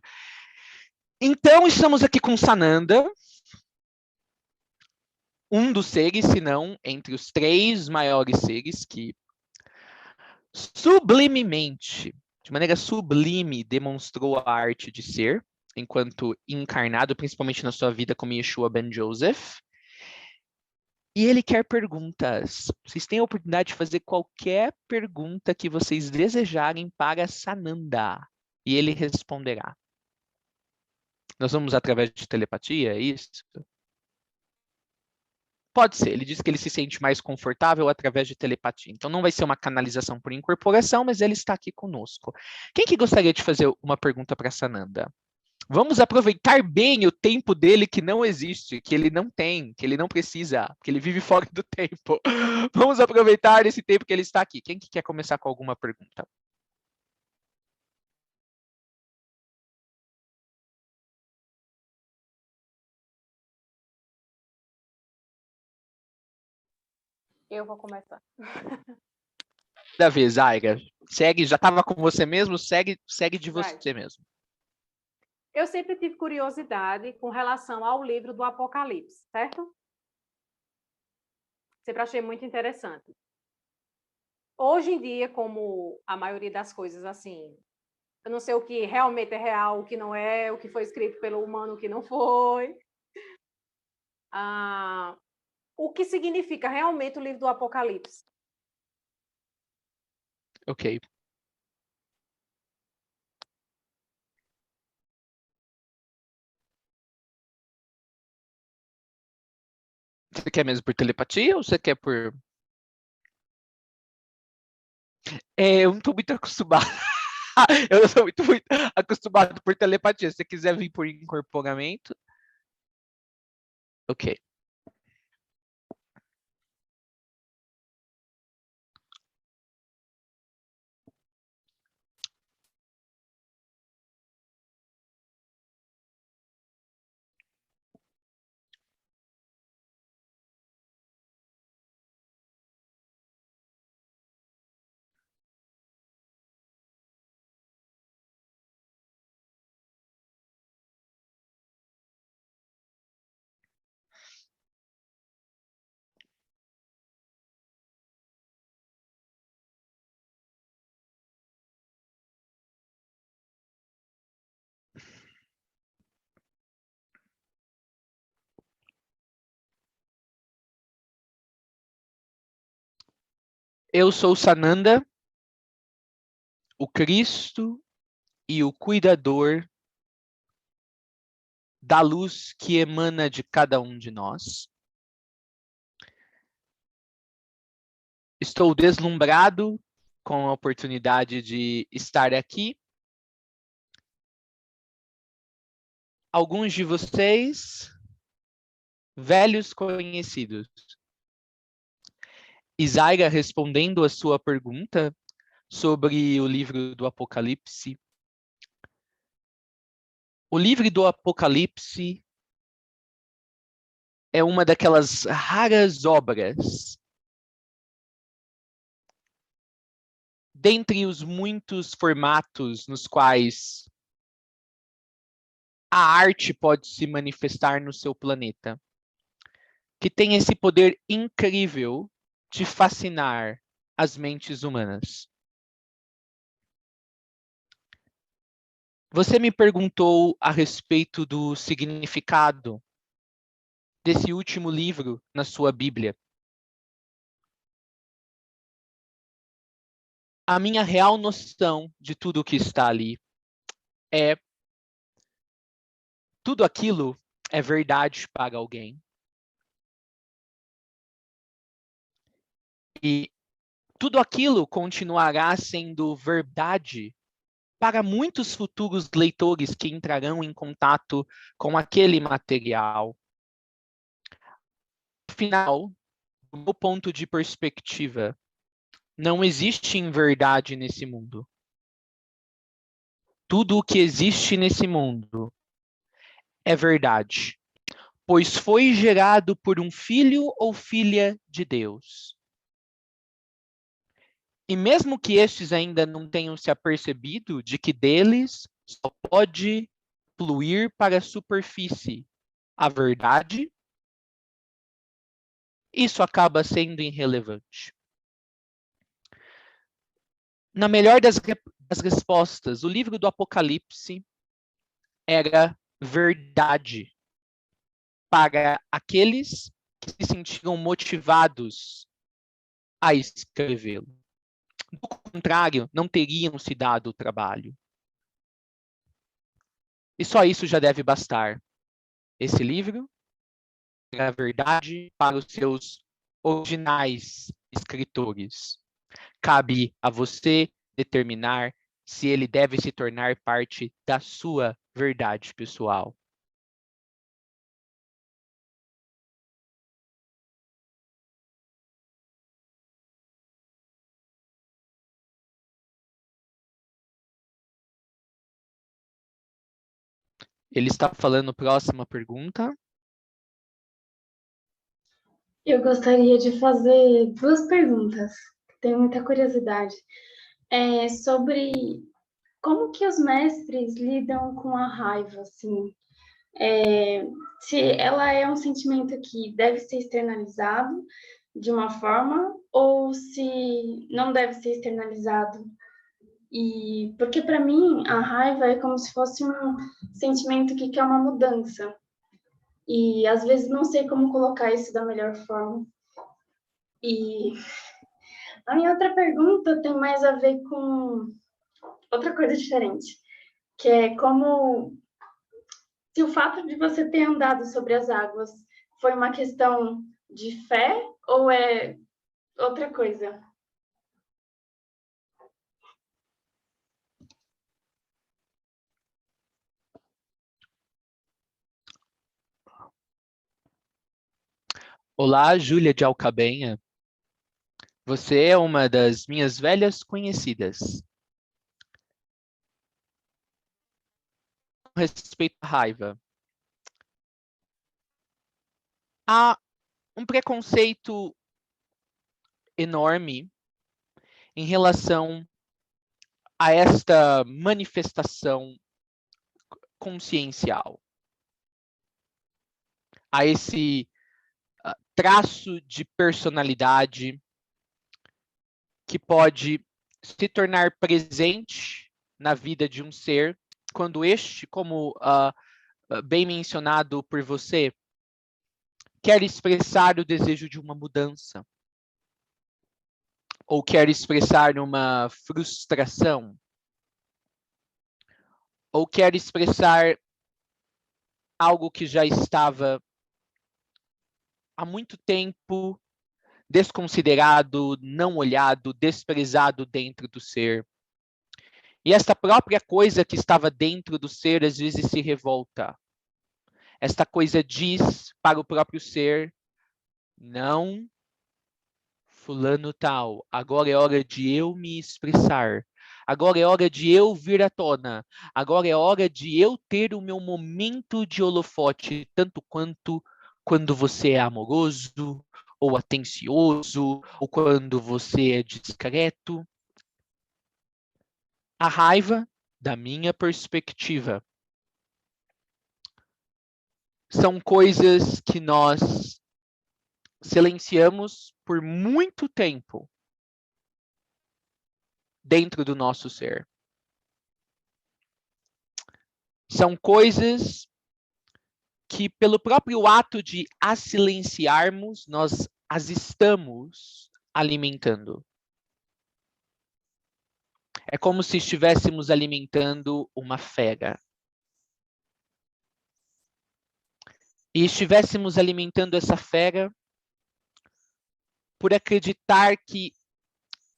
Então, estamos aqui com Sananda, um dos seres, se não entre os 3 maiores seres que sublimemente, de maneira sublime, demonstrou a arte de ser, enquanto encarnado, principalmente na sua vida como Yeshua Ben Joseph. E ele quer perguntas. Vocês têm a oportunidade de fazer qualquer pergunta que vocês desejarem para Sananda. E ele responderá. Nós vamos através de telepatia, é isso? Pode ser, ele diz que ele se sente mais confortável através de telepatia. Então não vai ser uma canalização por incorporação, mas ele está aqui conosco. Quem que gostaria de fazer uma pergunta para Sananda? Vamos aproveitar bem o tempo dele que não existe, que ele não tem, que ele não precisa, que ele vive fora do tempo. Vamos aproveitar esse tempo que ele está aqui. Quem que quer começar com alguma pergunta? Eu vou começar. Da vez, Aira. Segue, já estava com você mesmo, segue de Vai. você mesmo. Eu sempre tive curiosidade com relação ao livro do Apocalipse, certo? Sempre achei muito interessante. Hoje em dia, como a maioria das coisas, assim, eu não sei o que realmente é real, o que não é, o que foi escrito pelo humano, o que não foi. O que significa realmente o livro do Apocalipse? Ok. Você quer mesmo por telepatia ou você quer por... eu não estou muito acostumado. Eu não sou muito acostumado por telepatia. Se você quiser vir por incorporamento... Ok. Eu sou Sananda, o Cristo e o cuidador da luz que emana de cada um de nós. Estou deslumbrado com a oportunidade de estar aqui. Alguns de vocês, velhos conhecidos. Isaira, respondendo a sua pergunta sobre o livro do Apocalipse. O livro do Apocalipse é uma daquelas raras obras, dentre os muitos formatos nos quais a arte pode se manifestar no seu planeta, que tem esse poder incrível de fascinar as mentes humanas. Você me perguntou a respeito do significado desse último livro na sua Bíblia. a minha real noção de tudo o que está ali é tudo aquilo é verdade para alguém. E tudo aquilo continuará sendo verdade para muitos futuros leitores que entrarão em contato com aquele material. Afinal, do meu ponto de perspectiva, não existe inverdade nesse mundo. Tudo o que existe nesse mundo é verdade, pois foi gerado por um filho ou filha de Deus. E mesmo que estes ainda não tenham se apercebido de que deles só pode fluir para a superfície a verdade, isso acaba sendo irrelevante. Na melhor das respostas, o livro do Apocalipse era verdade para aqueles que se sentiram motivados a escrevê-lo. Do contrário, não teriam se dado o trabalho. E só isso já deve bastar. Esse livro é a verdade para os seus originais escritores. Cabe a você determinar se ele deve se tornar parte da sua verdade pessoal. Ele está falando próxima pergunta. Eu gostaria de fazer duas perguntas. Tenho muita curiosidade. Sobre como que os mestres lidam com a raiva, assim. Se ela é um sentimento que deve ser externalizado de uma forma ou se não deve ser externalizado. E porque para mim a raiva é como se fosse um sentimento que quer uma mudança. E às vezes não sei como colocar isso da melhor forma. E a minha outra pergunta tem mais a ver com outra coisa diferente, que é como se o fato de você ter andado sobre as águas foi uma questão de fé ou é outra coisa? Olá, Júlia de Alcabenha. Você é uma das minhas velhas conhecidas. Com respeito à raiva, há um preconceito enorme em relação a esta manifestação consciencial, a esse traço de personalidade que pode se tornar presente na vida de um ser quando este, como bem mencionado por você, quer expressar o desejo de uma mudança ou quer expressar uma frustração ou quer expressar algo que já estava há muito tempo desconsiderado, não olhado, desprezado dentro do ser. E esta própria coisa que estava dentro do ser, às vezes se revolta. Esta coisa diz para o próprio ser, não, fulano tal, agora é hora de eu me expressar. Agora é hora de eu vir à tona. Agora é hora de eu ter o meu momento de holofote, tanto quanto quando você é amoroso, ou atencioso, ou quando você é discreto. A raiva, da minha perspectiva, são coisas que nós silenciamos por muito tempo dentro do nosso ser. São coisas que, pelo próprio ato de as silenciarmos, nós as estamos alimentando. É como se estivéssemos alimentando uma fera. E estivéssemos alimentando essa fera por acreditar que,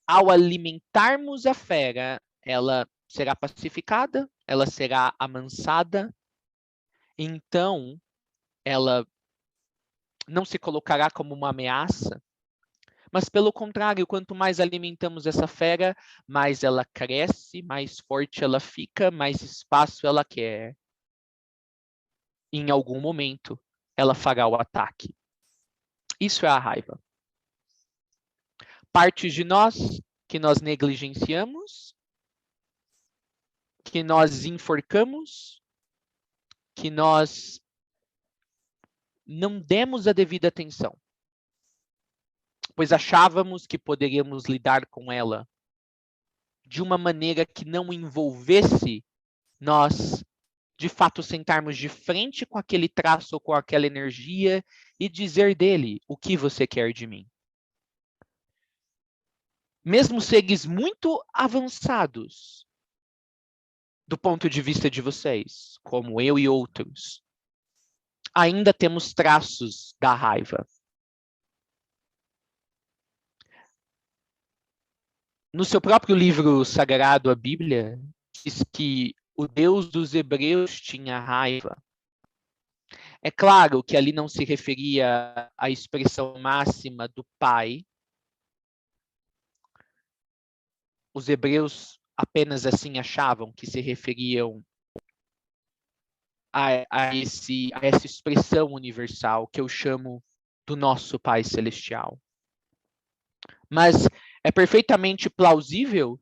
ao alimentarmos a fera, ela será pacificada, ela será amansada, então ela não se colocará como uma ameaça, mas pelo contrário, quanto mais alimentamos essa fera, mais ela cresce, mais forte ela fica, mais espaço ela quer. Em algum momento, ela fará o ataque. Isso é a raiva. Partes de nós que nós negligenciamos, que nós enforcamos, que nós não demos a devida atenção, pois achávamos que poderíamos lidar com ela de uma maneira que não envolvesse nós, de fato, sentarmos de frente com aquele traço ou com aquela energia e dizer dele: o que você quer de mim? Mesmo seres muito avançados do ponto de vista de vocês, como eu e outros, ainda temos traços da raiva. No seu próprio livro sagrado, a Bíblia, diz que o Deus dos hebreus tinha raiva. É claro que ali não se referia à expressão máxima do Pai. Os hebreus apenas assim achavam que se referiam a essa expressão universal que eu chamo do nosso Pai Celestial. Mas é perfeitamente plausível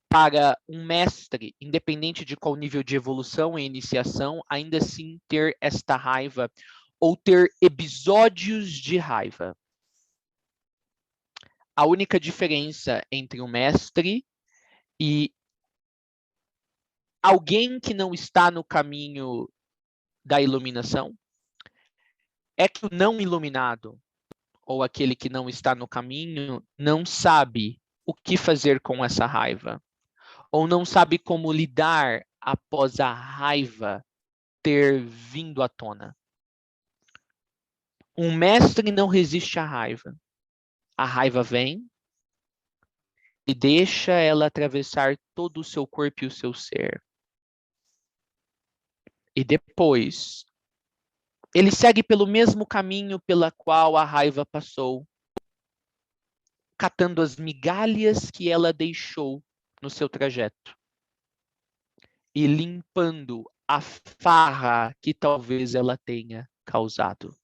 para um mestre, independente de qual nível de evolução e iniciação, ainda assim ter esta raiva ou ter episódios de raiva. A única diferença entre um mestre e alguém que não está no caminho da iluminação é que o não iluminado, ou aquele que não está no caminho, não sabe o que fazer com essa raiva, ou não sabe como lidar após a raiva ter vindo à tona. Um mestre não resiste à raiva. A raiva vem e deixa ela atravessar todo o seu corpo e o seu ser. E depois, ele segue pelo mesmo caminho pela qual a raiva passou, catando as migalhas que ela deixou no seu trajeto e limpando a farra que talvez ela tenha causado.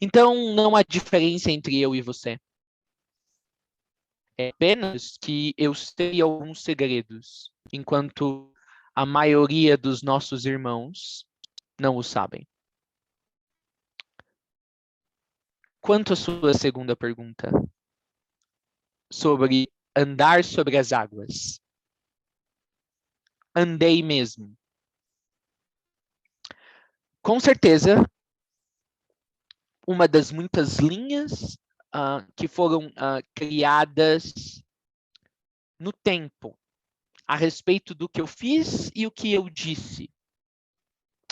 Então, não há diferença entre eu e você. É apenas que eu sei alguns segredos, enquanto a maioria dos nossos irmãos não o sabem. Quanto à sua segunda pergunta, sobre andar sobre as águas. Andei mesmo. Com certeza, uma das muitas linhas que foram criadas no tempo, a respeito do que eu fiz e o que eu disse.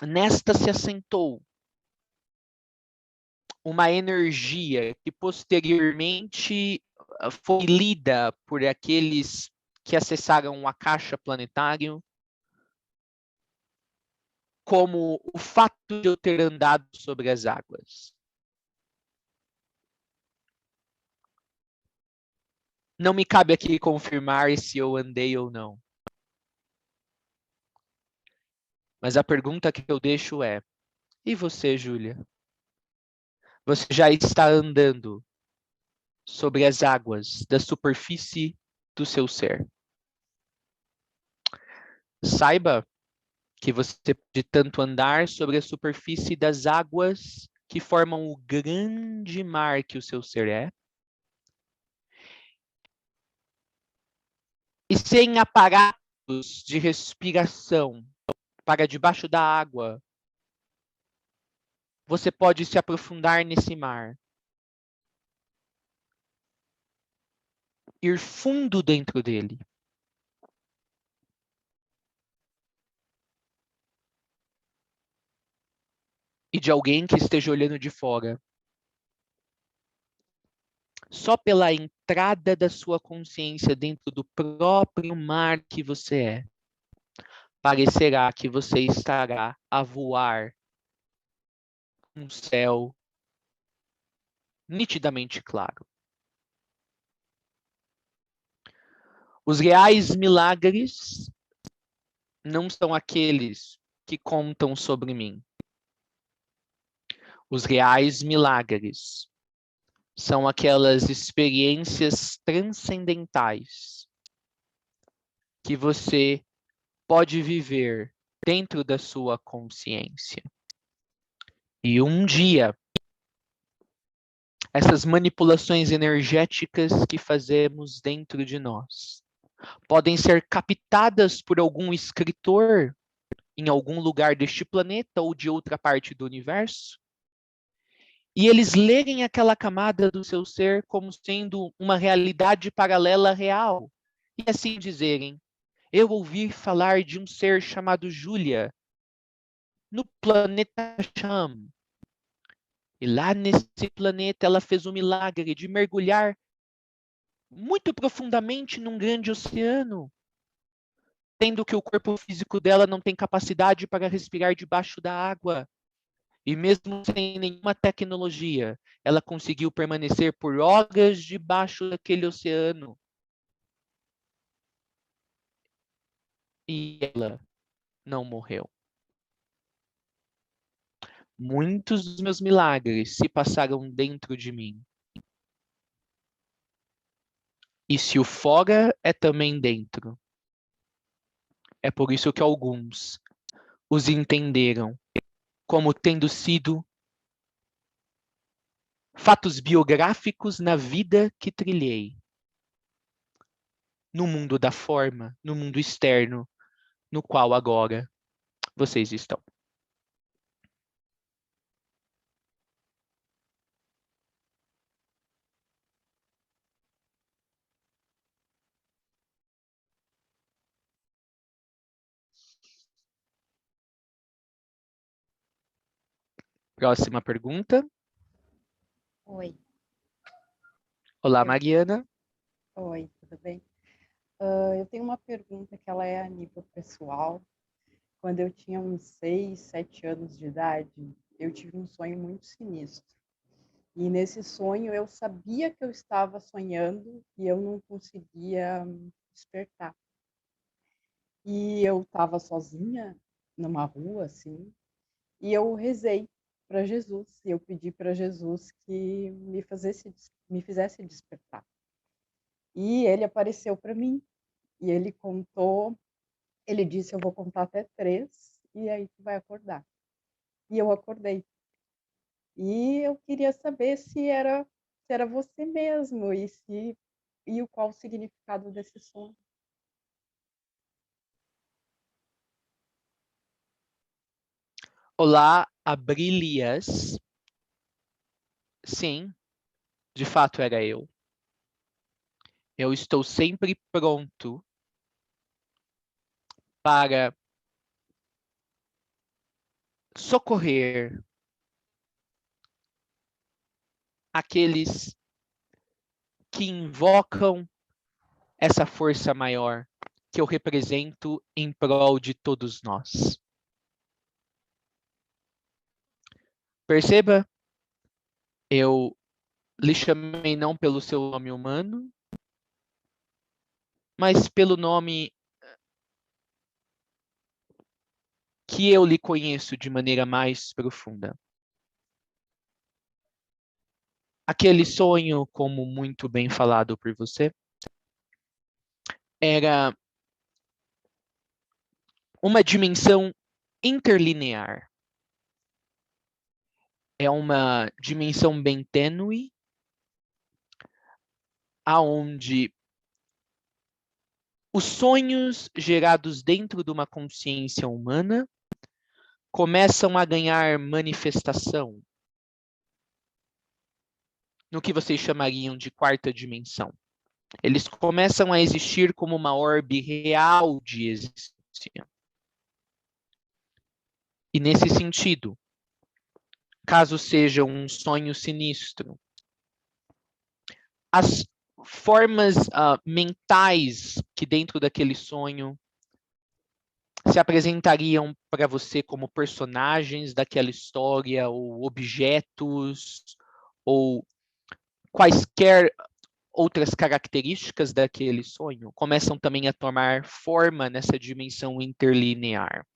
Nesta se assentou uma energia que posteriormente foi lida por aqueles que acessaram a caixa planetária como o fato de eu ter andado sobre as águas. Não me cabe aqui confirmar se eu andei ou não. Mas a pergunta que eu deixo é: e você, Júlia? Você já está andando sobre as águas da superfície do seu ser? Saiba que você pode tanto andar sobre a superfície das águas que formam o grande mar que o seu ser é, e sem aparatos de respiração para debaixo da água, você pode se aprofundar nesse mar ir fundo dentro dele. E de alguém que esteja olhando de fora. Só pela entrada da sua consciência dentro do próprio mar que você é, parecerá que você estará a voar um céu nitidamente claro. Os reais milagres não são aqueles que contam sobre mim. Os reais milagres são aquelas experiências transcendentais que você pode viver dentro da sua consciência. E um dia, essas manipulações energéticas que fazemos dentro de nós podem ser captadas por algum escritor em algum lugar deste planeta ou de outra parte do universo, e eles lerem aquela camada do seu ser como sendo uma realidade paralela real, e assim dizerem: eu ouvi falar de um ser chamado Júlia no planeta Cham. E lá nesse planeta ela fez o milagre de mergulhar muito profundamente num grande oceano, sendo que o corpo físico dela não tem capacidade para respirar debaixo da água. E mesmo sem nenhuma tecnologia, ela conseguiu permanecer por horas debaixo daquele oceano. E ela não morreu. Muitos dos meus milagres se passaram dentro de mim. E se o fora é também dentro. É por isso que alguns os entenderam como tendo sido fatos biográficos na vida que trilhei. No mundo da forma, no mundo externo, no qual agora vocês estão. Próxima pergunta. Oi, Olá, eu- Mariana. oi, tudo bem? Eu tenho uma pergunta que ela é a nível pessoal. Quando eu tinha uns 6, 7 anos de idade, eu tive um sonho muito sinistro. E nesse sonho eu sabia que eu estava sonhando e eu não conseguia despertar. E eu estava sozinha numa rua, assim, e eu rezei para Jesus. E eu pedi para Jesus que me fizesse despertar. E ele apareceu para mim. E ele contou, ele disse, eu vou contar até 3 e aí tu vai acordar. E eu acordei. E eu queria saber se era você mesmo e qual o significado desse sonho. Olá, Abrilias. Sim, de fato era eu. Eu estou sempre pronto para socorrer aqueles que invocam essa força maior que eu represento em prol de todos nós. Perceba, eu lhe chamei não pelo seu nome humano, mas pelo nome que eu lhe conheço de maneira mais profunda. Aquele sonho, como muito bem falado por você, era uma dimensão interlinear. É uma dimensão bem tênue, aonde os sonhos gerados dentro de uma consciência humana começam a ganhar manifestação no que vocês chamariam de quarta dimensão. Eles começam a existir como uma orbe real de existência. E nesse sentido, caso seja um sonho sinistro, as formas mentais que dentro daquele sonho se apresentariam para você como personagens daquela história, ou objetos, ou quaisquer outras características daquele sonho, começam também a tomar forma nessa dimensão interlinear.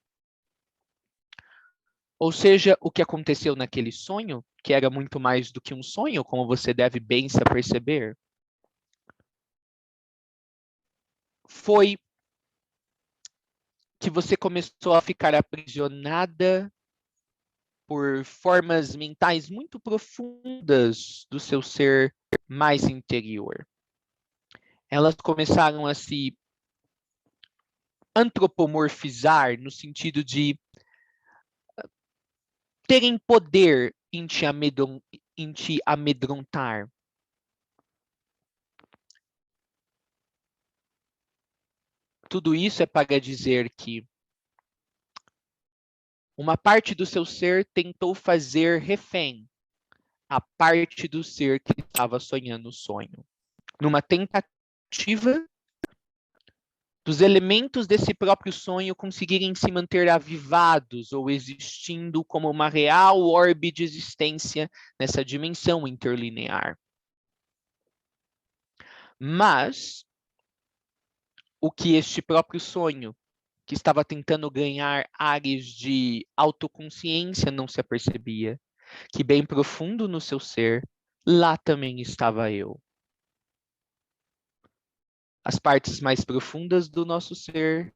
Ou seja, o que aconteceu naquele sonho, que era muito mais do que um sonho, como você deve bem se aperceber, foi que você começou a ficar aprisionada por formas mentais muito profundas do seu ser mais interior. Elas começaram a se antropomorfizar no sentido de terem poder em te amedrontar. Tudo isso é para dizer que uma parte do seu ser tentou fazer refém a parte do ser que estava sonhando o sonho, numa tentativa dos elementos desse próprio sonho conseguirem se manter avivados ou existindo como uma real orbe de existência nessa dimensão interlinear. Mas o que este próprio sonho, que estava tentando ganhar áreas de autoconsciência, não se apercebia, que bem profundo no seu ser, lá também estava eu. As partes mais profundas do nosso ser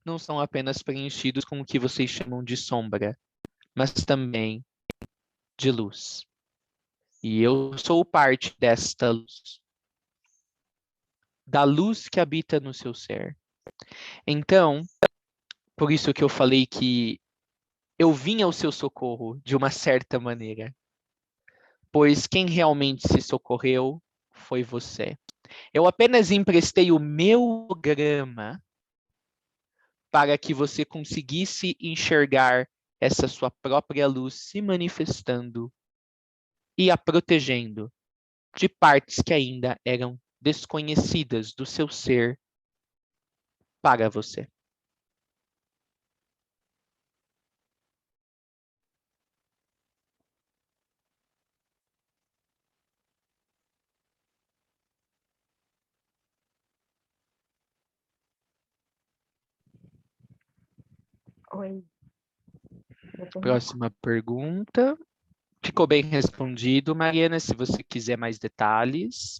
não são apenas preenchidos com o que vocês chamam de sombra, mas também de luz. E eu sou parte desta luz, da luz que habita no seu ser. Então, por isso que eu falei que eu vim ao seu socorro de uma certa maneira, pois quem realmente se socorreu foi você. Eu apenas emprestei o meu grama para que você conseguisse enxergar essa sua própria luz se manifestando e a protegendo de partes que ainda eram desconhecidas do seu ser para você. Oi. Próxima pergunta. Ficou bem respondido, Mariana, se você quiser mais detalhes.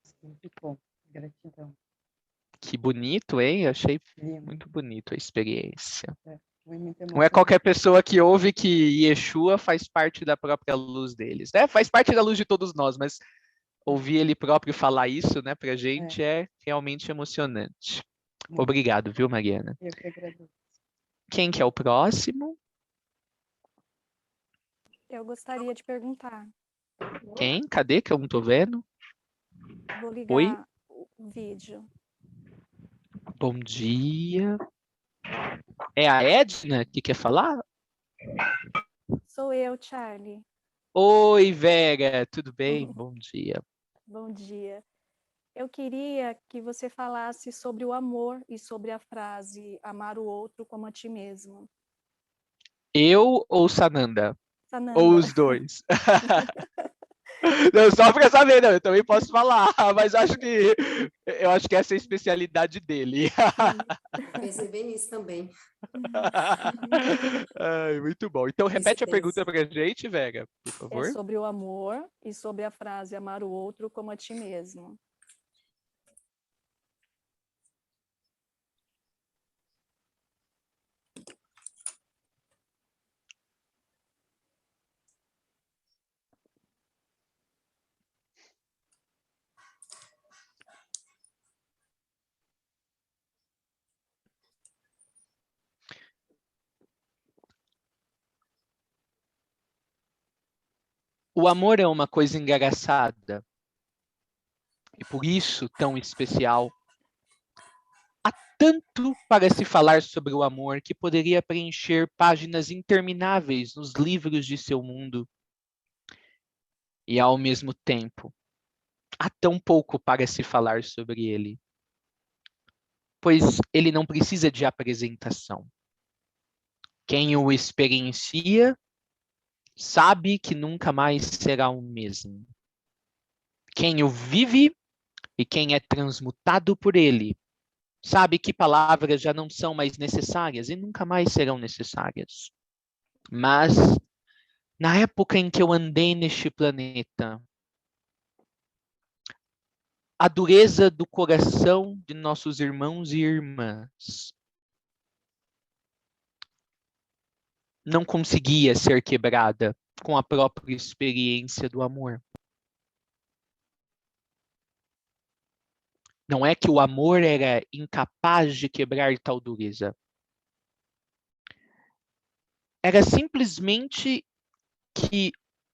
Sim, ficou. Gratidão. Que bonito, hein? Achei Lindo. muito bonito a experiência. Foi muito Não é qualquer emocionante. pessoa que ouve que Yeshua faz parte da própria luz deles, né? Faz parte da luz de todos nós, mas ouvir ele próprio falar isso, né, pra gente é realmente emocionante. Muito. Obrigado, viu, Mariana? Eu que agradeço. Quem que é o próximo? Eu gostaria de perguntar. Quem? Cadê que eu não tô vendo? Vou Oi? ligar o vídeo. Bom dia. É a Edna que quer falar? Sou eu, Charlie. Oi, Vera, tudo bem? Bom dia. Bom dia. Eu queria que você falasse sobre o amor e sobre a frase amar o outro como a ti mesmo. Eu ou Sananda? Sananda. Ou os dois? Não, só para saber, não, eu também posso falar, mas eu acho que essa é a especialidade dele. Pensei bem nisso também. Ai, muito bom. Então, repete a pergunta para a gente, Vera, por É favor. sobre o amor e sobre a frase amar o outro como a ti mesmo. O amor é uma coisa engraçada, e por isso tão especial. Há tanto para se falar sobre o amor que poderia preencher páginas intermináveis nos livros de seu mundo. E ao mesmo tempo, há tão pouco para se falar sobre ele, pois ele não precisa de apresentação. Quem o experiencia sabe que nunca mais será o mesmo. Quem o vive e quem é transmutado por ele sabe que palavras já não são mais necessárias e nunca mais serão necessárias. Mas, na época em que eu andei neste planeta, a dureza do coração de nossos irmãos e irmãs não conseguia ser quebrada com a própria experiência do amor. Não é que o amor era incapaz de quebrar tal dureza. Era simplesmente que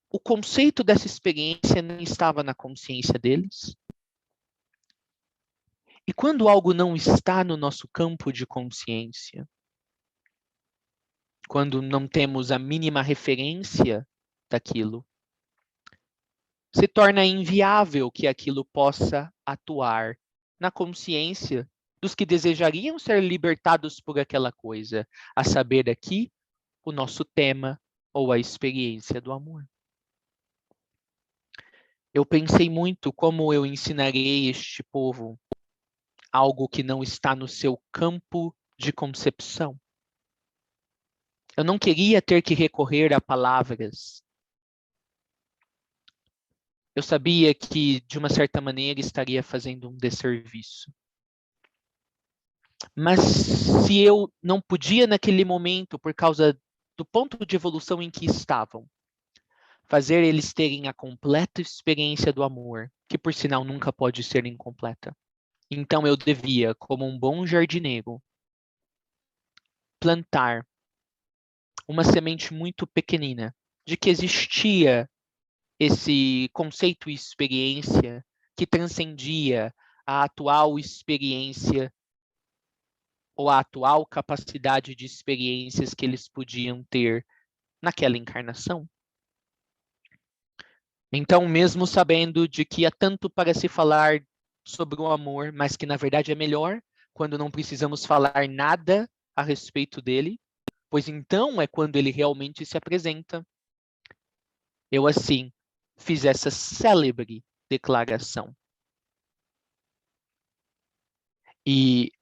o conceito dessa experiência não estava na consciência deles. E quando algo não está no nosso campo de consciência, quando não temos a mínima referência daquilo, se torna inviável que aquilo possa atuar na consciência dos que desejariam ser libertados por aquela coisa, a saber aqui o nosso tema ou a experiência do amor. Eu pensei muito como eu ensinarei este povo algo que não está no seu campo de concepção. Eu não queria ter que recorrer a palavras. Eu sabia que, de uma certa maneira, estaria fazendo um desserviço. Mas se eu não podia, naquele momento, por causa do ponto de evolução em que estavam, fazer eles terem a completa experiência do amor, que, por sinal, nunca pode ser incompleta. Então, eu devia, como um bom jardineiro, plantar uma semente muito pequenina de que existia esse conceito e experiência que transcendia a atual experiência ou a atual capacidade de experiências que eles podiam ter naquela encarnação. Então, mesmo sabendo de que há tanto para se falar sobre o amor, mas que na verdade é melhor quando não precisamos falar nada a respeito dele, pois então é quando ele realmente se apresenta. Eu, assim, fiz essa célebre declaração. E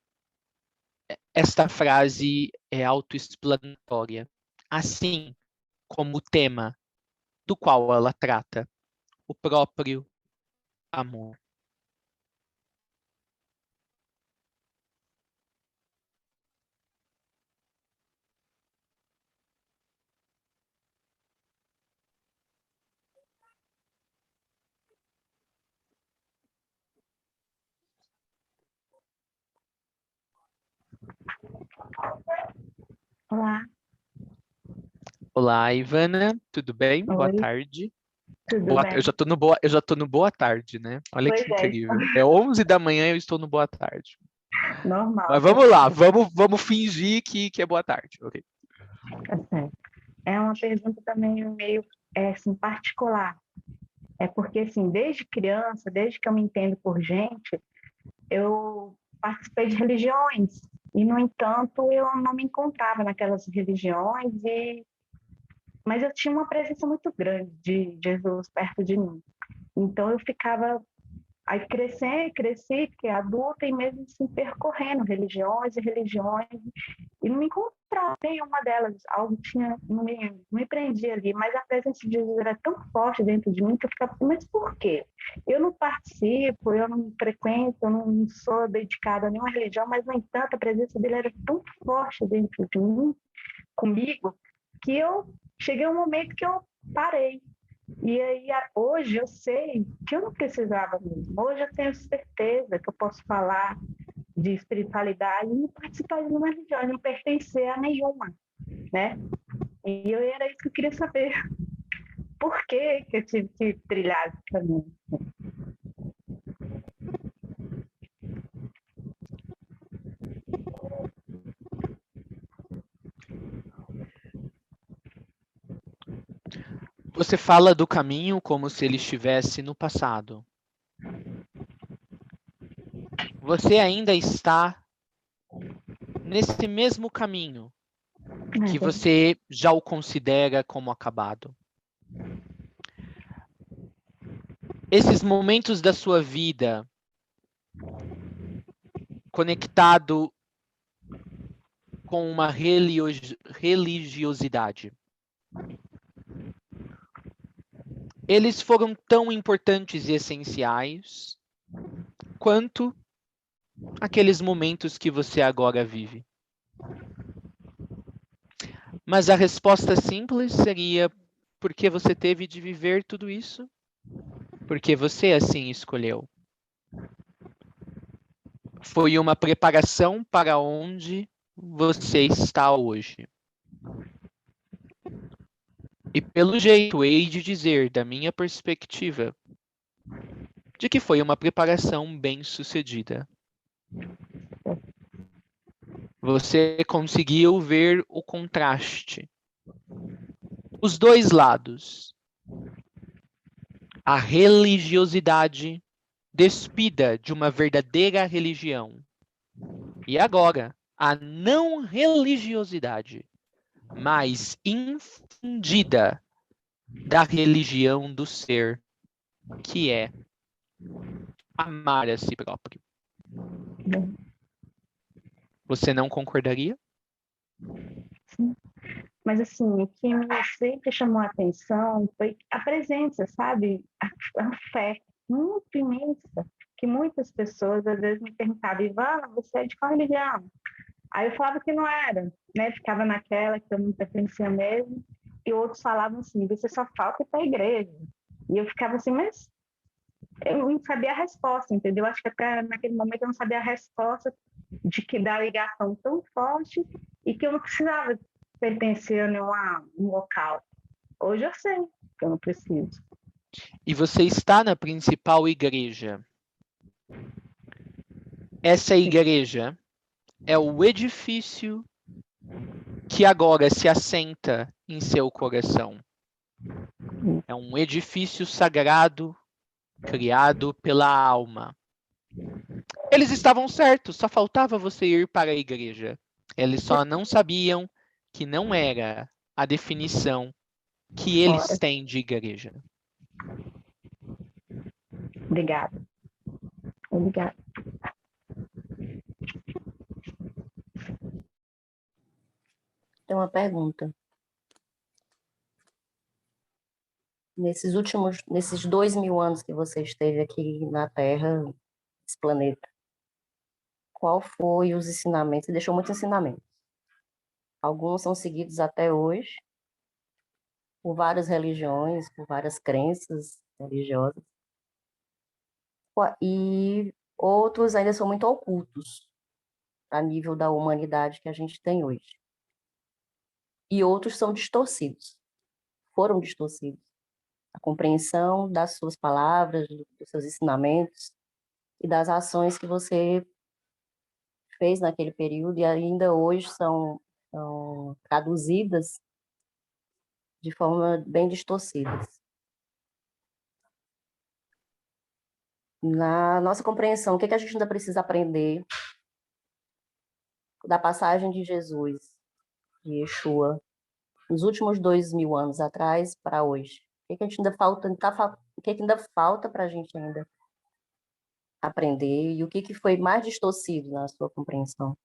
esta frase é autoexplanatória, assim como o tema do qual ela trata, o próprio amor. Olá. Olá, Ivana, tudo bem? Oi. Boa tarde. Tudo bem? Eu já tô no boa tarde, né? Olha Pois que é. incrível. É 11 da manhã e eu estou no boa tarde. Normal. Mas vamos lá, vamos fingir que é boa tarde. Okay. Tá certo. É uma pergunta também meio assim, particular. É porque, assim, desde criança, desde que eu me entendo por gente, eu participei de religiões. E, no entanto, eu não me encontrava naquelas religiões, mas eu tinha uma presença muito grande de Jesus perto de mim. Então, eu ficava... Aí cresci, fiquei adulta e mesmo assim percorrendo religiões e não me encontrava nenhuma delas. Algo tinha, não me prendia ali, mas a presença de Jesus era tão forte dentro de mim que eu ficava assim, mas por quê? Eu não participo, eu não frequento, eu não sou dedicada a nenhuma religião, mas, no entanto, a presença dele era tão forte dentro de mim, comigo, que eu cheguei a um momento que eu parei. E aí, hoje eu sei que eu não precisava mesmo. Hoje eu tenho certeza que eu posso falar de espiritualidade e não participar de nenhuma religião, não pertencer a nenhuma, né? E era isso que eu queria saber. Por que eu tive que trilhar esse caminho? Você fala do caminho como se ele estivesse no passado. Você ainda está nesse mesmo caminho que você já o considera como acabado. Esses momentos da sua vida conectado com uma religiosidade. Eles foram tão importantes e essenciais quanto aqueles momentos que você agora vive. Mas a resposta simples seria: porque você teve de viver tudo isso? Porque você assim escolheu. Foi uma preparação para onde você está hoje. E pelo jeito, hei de dizer, da minha perspectiva, de que foi uma preparação bem-sucedida. Você conseguiu ver o contraste. Os dois lados. A religiosidade despida de uma verdadeira religião. E agora, a não religiosidade, mas infundida da religião do ser, que é amar a si próprio. Você não concordaria? Sim. Mas, assim, o que me sempre chamou a atenção foi a presença, sabe? A fé muito imensa, que muitas pessoas, às vezes, me perguntavam: Ivana, você é de qual religião? Aí eu falava que não era, né? Ficava naquela que eu não pertencia mesmo. E outros falavam assim: você só falta ir para a igreja. E eu ficava assim, mas eu não sabia a resposta, entendeu? Acho que até naquele momento eu não sabia a resposta da ligação tão forte e que eu não precisava pertencer a nenhum local. Hoje eu sei que eu não preciso. E você está na principal igreja. Essa igreja é o edifício que agora se assenta em seu coração. É um edifício sagrado criado pela alma. Eles estavam certos, só faltava você ir para a igreja. Eles só não sabiam que não era a definição que eles têm de igreja. Obrigada. Obrigada. Tem uma pergunta. Nesses 2.000 anos que você esteve aqui na Terra, esse planeta, qual foi os ensinamentos? Você deixou muitos ensinamentos. Alguns são seguidos até hoje, por várias religiões, por várias crenças religiosas. E outros ainda são muito ocultos a nível da humanidade que a gente tem hoje. E outros são distorcidos, foram distorcidos. A compreensão das suas palavras, dos seus ensinamentos e das ações que você fez naquele período e ainda hoje são traduzidas de forma bem distorcidas. Na nossa compreensão, o que a gente ainda precisa aprender da passagem de Jesus, de Yeshua, nos últimos 2.000 anos atrás para hoje? O que a gente ainda falta? O que ainda falta para a gente ainda aprender? E o que foi mais distorcido na sua compreensão?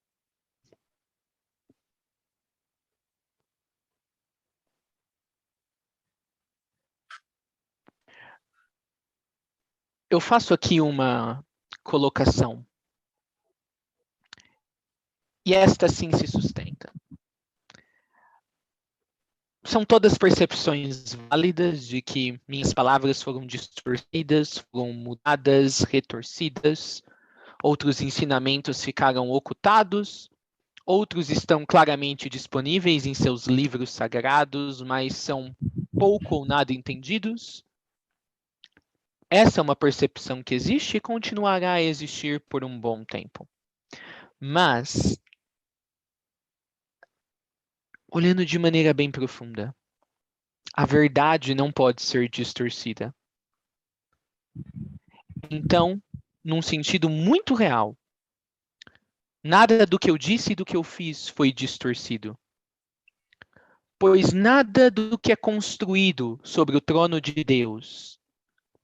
Eu faço aqui uma colocação. E esta sim se sustenta. São todas percepções válidas de que minhas palavras foram distorcidas, foram mudadas, retorcidas. Outros ensinamentos ficaram ocultados. Outros estão claramente disponíveis em seus livros sagrados, mas são pouco ou nada entendidos. Essa é uma percepção que existe e continuará a existir por um bom tempo. Mas, olhando de maneira bem profunda, A verdade não pode ser distorcida. Então, num sentido muito real, nada do que eu disse e do que eu fiz foi distorcido. Pois nada do que é construído sobre o trono de Deus,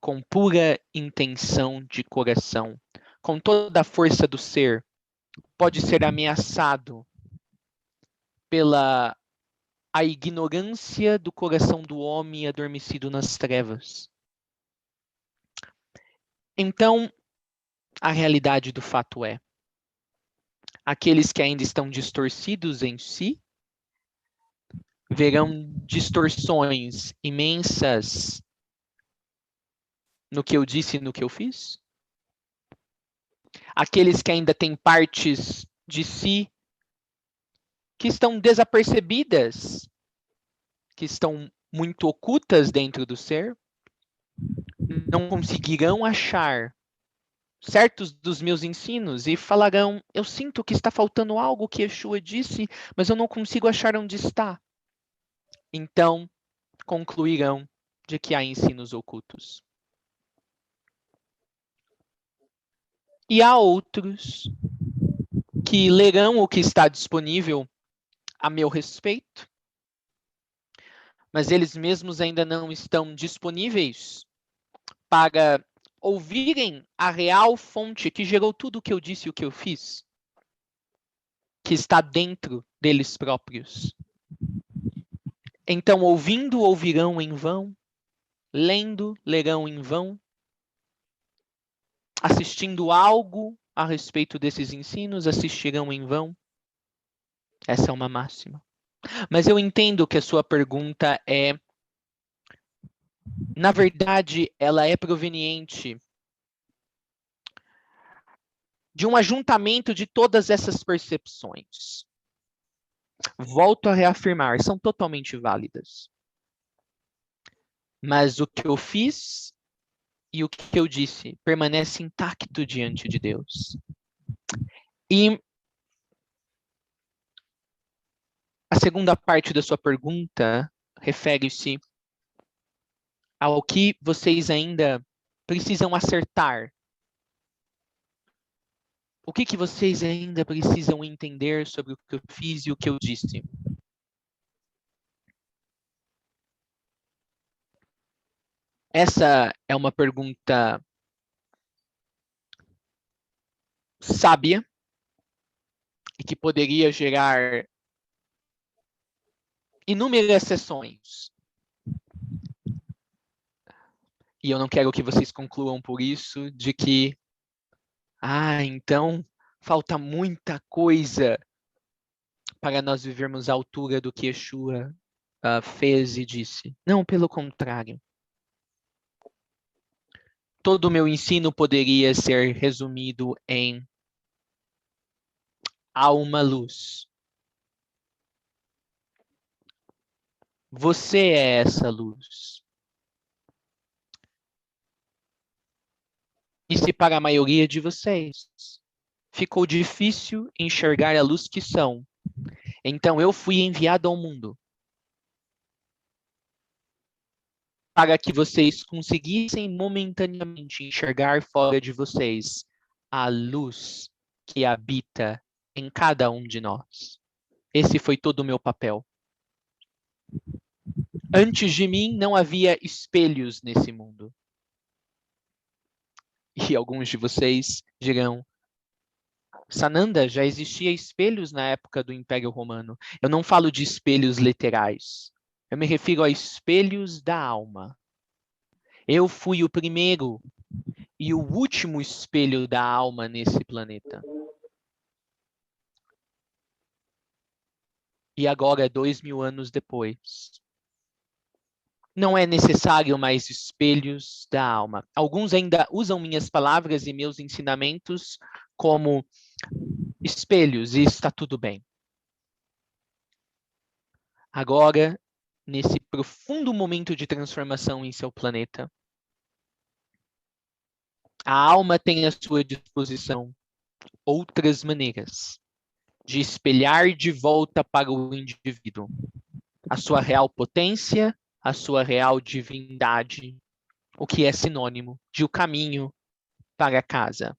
com pura intenção de coração, com toda a força do ser, pode ser ameaçado pela a ignorância do coração do homem adormecido nas trevas. Então, a realidade do fato é: aqueles que ainda estão distorcidos em si verão distorções imensas no que eu disse e no que eu fiz. Aqueles que ainda têm partes de si que estão desapercebidas, que estão muito ocultas dentro do ser, não conseguirão achar certos dos meus ensinos e falarão: eu sinto que está faltando algo que Yeshua disse, mas eu não consigo achar onde está. Então, concluirão de que há ensinos ocultos. E há outros que lerão o que está disponível a meu respeito, mas eles mesmos ainda não estão disponíveis para ouvirem a real fonte que gerou tudo o que eu disse e o que eu fiz, que está dentro deles próprios. Então, ouvindo, ouvirão em vão, lendo, lerão em vão, assistindo algo a respeito desses ensinos, assistirão em vão. Essa é uma máxima. Mas eu entendo que a sua pergunta é, na verdade, ela é proveniente de um ajuntamento de todas essas percepções. Volto a reafirmar, são totalmente válidas. Mas o que eu fiz e o que eu disse permanece intacto diante de Deus. E a segunda parte da sua pergunta refere-se ao que vocês ainda precisam acertar. O que vocês ainda precisam entender sobre o que eu fiz e o que eu disse? Essa é uma pergunta sábia e que poderia gerar inúmeras sessões. E eu não quero que vocês concluam por isso de que, então falta muita coisa para nós vivermos à altura do que Yeshua fez e disse. Não, pelo contrário. Todo o meu ensino poderia ser resumido em: há uma luz. Você é essa luz. E se para a maioria de vocês ficou difícil enxergar a luz que são, então eu fui enviado ao mundo para que vocês conseguissem momentaneamente enxergar fora de vocês a luz que habita em cada um de nós. Esse foi todo o meu papel. Antes de mim não havia espelhos nesse mundo. E alguns de vocês dirão: Sananda, já existia espelhos na época do Império Romano. Eu não falo de espelhos literais. Eu me refiro a espelhos da alma. Eu fui o primeiro e o último espelho da alma nesse planeta. E agora, 2000 anos depois, não é necessário mais espelhos da alma. Alguns ainda usam minhas palavras e meus ensinamentos como espelhos, e está tudo bem. Agora, nesse profundo momento de transformação em seu planeta, a alma tem à sua disposição outras maneiras de espelhar de volta para o indivíduo a sua real potência, a sua real divindade, o que é sinônimo de o caminho para casa.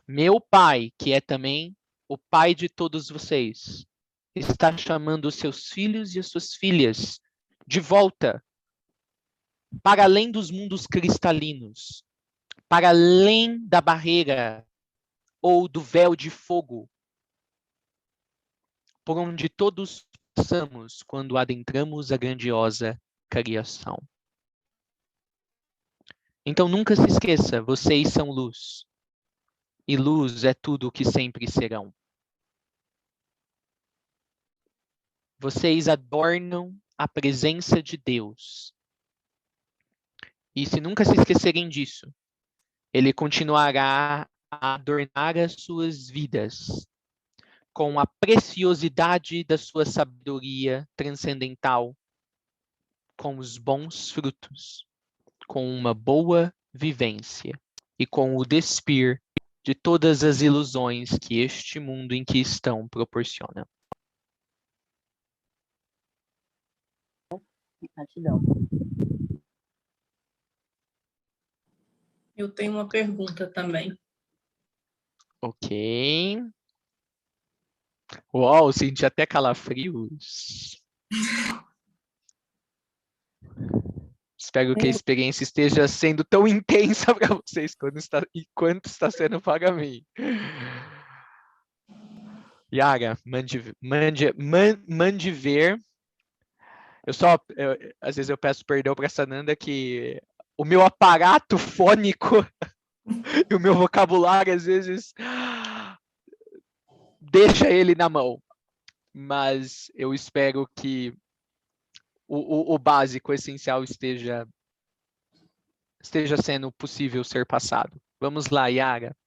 Meu Pai, que é também o Pai de todos vocês, está chamando os seus filhos e as suas filhas de volta para além dos mundos cristalinos, para além da barreira ou do véu de fogo, por onde todos passamos quando adentramos a grandiosa criação. Então nunca se esqueça, vocês são luz. E luz é tudo o que sempre serão. Vocês adornam a presença de Deus. E se nunca se esquecerem disso, Ele continuará a adornar as suas vidas com a preciosidade da sua sabedoria transcendental, com os bons frutos, com uma boa vivência e com o despir de todas as ilusões que este mundo em que estão proporciona. Gratidão. Eu tenho uma pergunta também. Ok. Uau, senti até calafrios. Espero que a experiência esteja sendo tão intensa para vocês quanto está sendo para mim. Yara, mande ver. Às vezes eu peço perdão para Sananda que o meu aparato fônico e o meu vocabulário às vezes deixa ele na mão. Mas eu espero que o básico, o essencial esteja sendo possível ser passado. Vamos lá, Yara.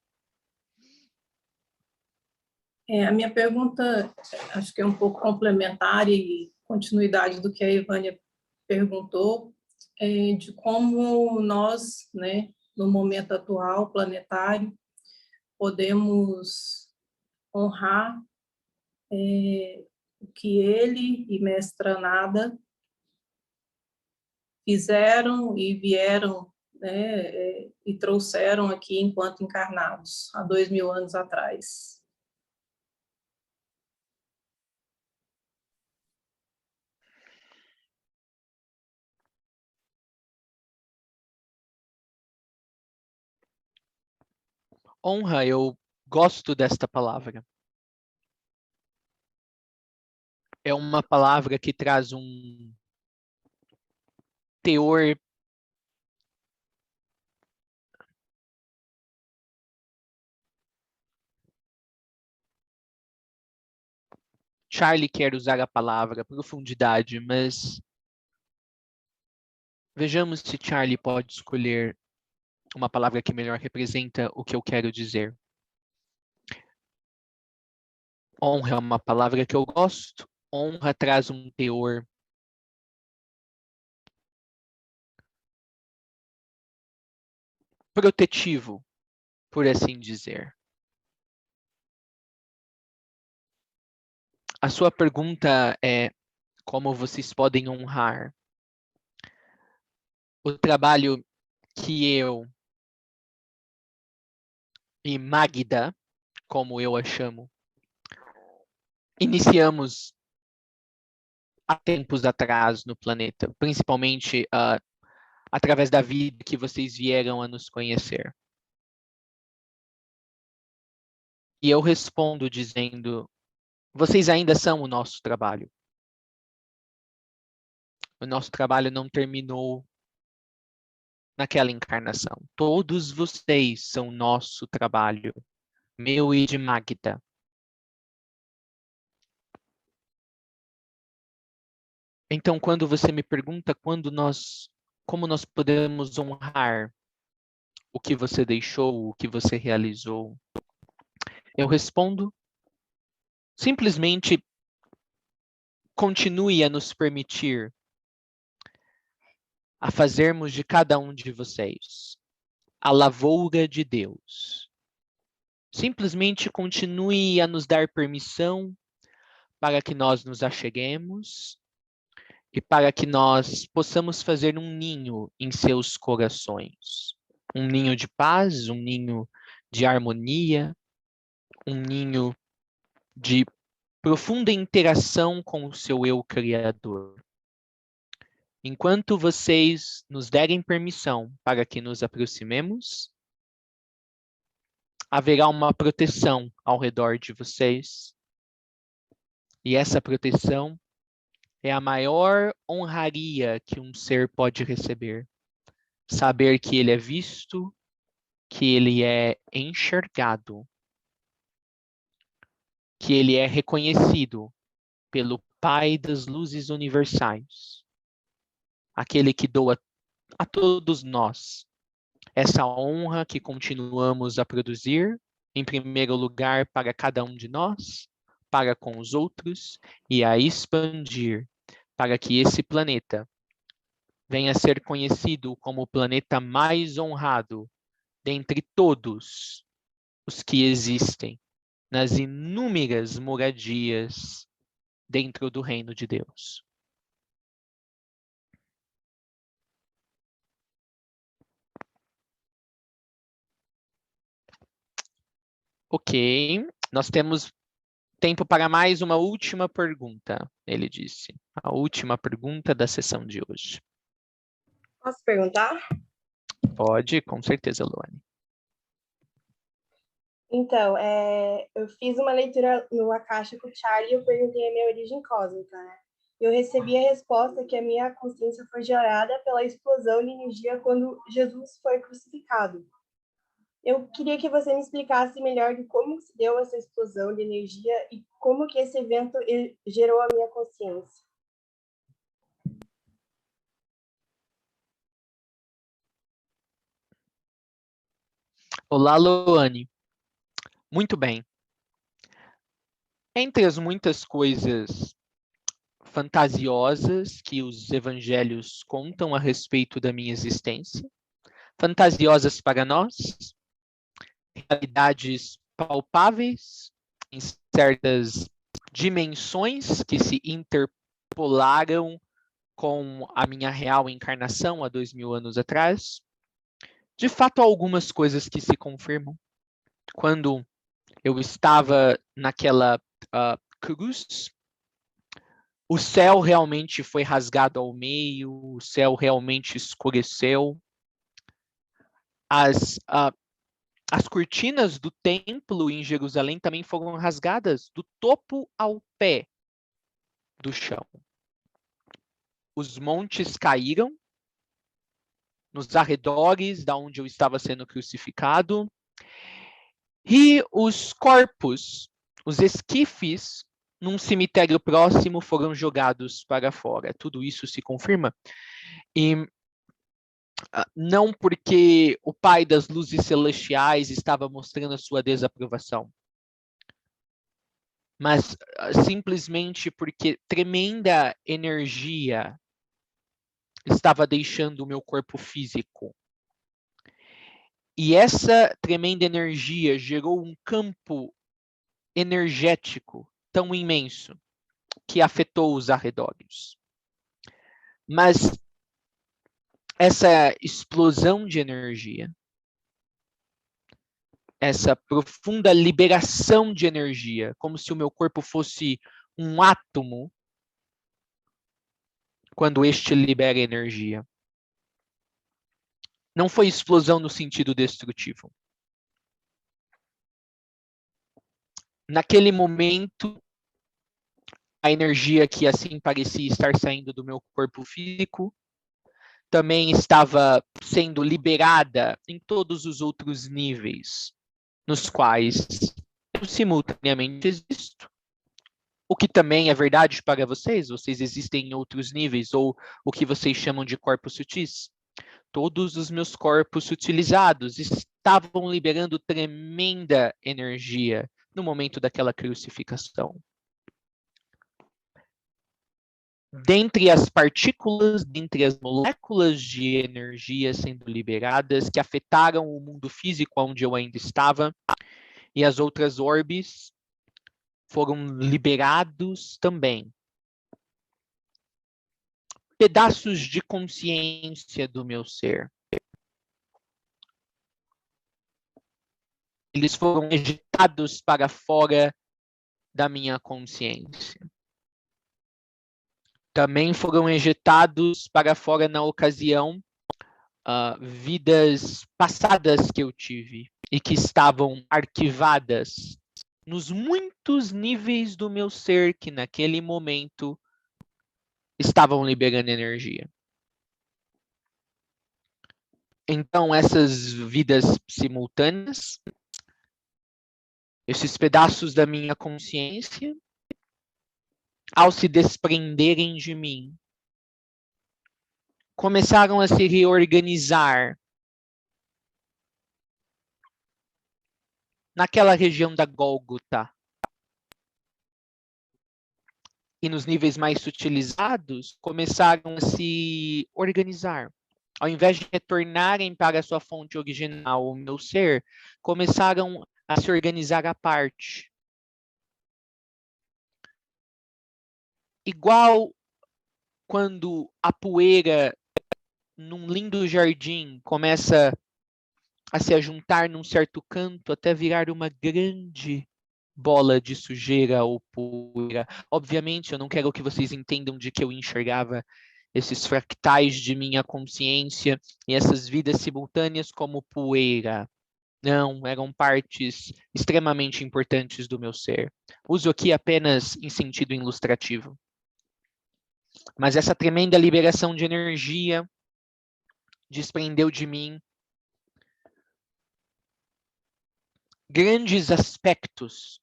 A minha pergunta, acho que é um pouco complementar e continuidade do que a Ivânia perguntou, de como nós, né, no momento atual, planetário, podemos honrar o que ele e Mestra Nada fizeram e vieram, né, e trouxeram aqui enquanto encarnados, há 2000 anos atrás. Honra, eu gosto desta palavra. É uma palavra que traz um teor Charlie quer usar a palavra profundidade, mas vejamos se Charlie pode escolher uma palavra que melhor representa o que eu quero dizer. Honra é uma palavra que eu gosto. Honra traz um teor protetivo, por assim dizer. A sua pergunta é como vocês podem honrar o trabalho que eu e Magda, como eu a chamo, iniciamos há tempos atrás no planeta, principalmente através da vida que vocês vieram a nos conhecer. E eu respondo dizendo, vocês ainda são o nosso trabalho. O nosso trabalho não terminou naquela encarnação. Todos vocês são nosso trabalho, meu e de Magda. Então, quando você me pergunta como nós podemos honrar o que você deixou, o que você realizou, eu respondo simplesmente continue a nos permitir a fazermos de cada um de vocês a lavoura de Deus. Simplesmente continue a nos dar permissão para que nós nos acheguemos e para que nós possamos fazer um ninho em seus corações. Um ninho de paz, um ninho de harmonia, um ninho de profunda interação com o seu eu criador. Enquanto vocês nos derem permissão para que nos aproximemos, haverá uma proteção ao redor de vocês. E essa proteção é a maior honraria que um ser pode receber. Saber que ele é visto, que ele é enxergado, que ele é reconhecido pelo Pai das luzes universais, aquele que doa a todos nós essa honra que continuamos a produzir, em primeiro lugar para cada um de nós, para com os outros, e a expandir para que esse planeta venha a ser conhecido como o planeta mais honrado dentre todos os que existem nas inúmeras moradias dentro do reino de Deus. Ok, nós temos tempo para mais uma última pergunta, ele disse. A última pergunta da sessão de hoje. Posso perguntar? Pode, com certeza, Luane. Então, eu fiz uma leitura no Akasha com o Charlie e eu perguntei a minha origem cósmica, né? Eu recebi a resposta que a minha consciência foi gerada pela explosão de energia quando Jesus foi crucificado. Eu queria que você me explicasse melhor de como se deu essa explosão de energia e como que esse evento gerou a minha consciência. Olá, Luane. Muito bem. Entre as muitas coisas fantasiosas que os evangelhos contam a respeito da minha existência, fantasiosas para nós, realidades palpáveis, em certas dimensões que se interpolaram com a minha real encarnação há 2000 anos atrás. De fato, há algumas coisas que se confirmam. Quando eu estava naquela cruz, o céu realmente foi rasgado ao meio, o céu realmente escureceu. As cortinas do templo em Jerusalém também foram rasgadas do topo ao pé do chão. Os montes caíram nos arredores da onde eu estava sendo crucificado. E os corpos, os esquifes, num cemitério próximo foram jogados para fora. Tudo isso se confirma. E não porque o Pai das luzes celestiais estava mostrando a sua desaprovação, mas simplesmente porque tremenda energia estava deixando o meu corpo físico. E essa tremenda energia gerou um campo energético tão imenso que afetou os arredores. Mas essa explosão de energia, essa profunda liberação de energia, como se o meu corpo fosse um átomo, quando este libera energia, não foi explosão no sentido destrutivo. Naquele momento, a energia que assim parecia estar saindo do meu corpo físico também estava sendo liberada em todos os outros níveis, nos quais eu simultaneamente existo. O que também é verdade para vocês, vocês existem em outros níveis, ou o que vocês chamam de corpos sutis. Todos os meus corpos sutilizados estavam liberando tremenda energia no momento daquela crucificação. Dentre as partículas, dentre as moléculas de energia sendo liberadas, que afetaram o mundo físico onde eu ainda estava, e as outras orbes foram liberados também pedaços de consciência do meu ser. Eles foram ejetados para fora da minha consciência. Também foram ejetados para fora na ocasião vidas passadas que eu tive e que estavam arquivadas nos muitos níveis do meu ser que naquele momento estavam liberando energia. Então, essas vidas simultâneas, esses pedaços da minha consciência, ao se desprenderem de mim, começaram a se reorganizar naquela região da Gólgota. E nos níveis mais sutilizados, começaram a se organizar. Ao invés de retornarem para a sua fonte original, o meu ser, começaram a se organizar à parte. Igual quando a poeira num lindo jardim começa a se ajuntar num certo canto até virar uma grande bola de sujeira ou poeira. Obviamente, eu não quero que vocês entendam de que eu enxergava esses fractais de minha consciência e essas vidas simultâneas como poeira. Não, eram partes extremamente importantes do meu ser. Uso aqui apenas em sentido ilustrativo. Mas essa tremenda liberação de energia desprendeu de mim grandes aspectos.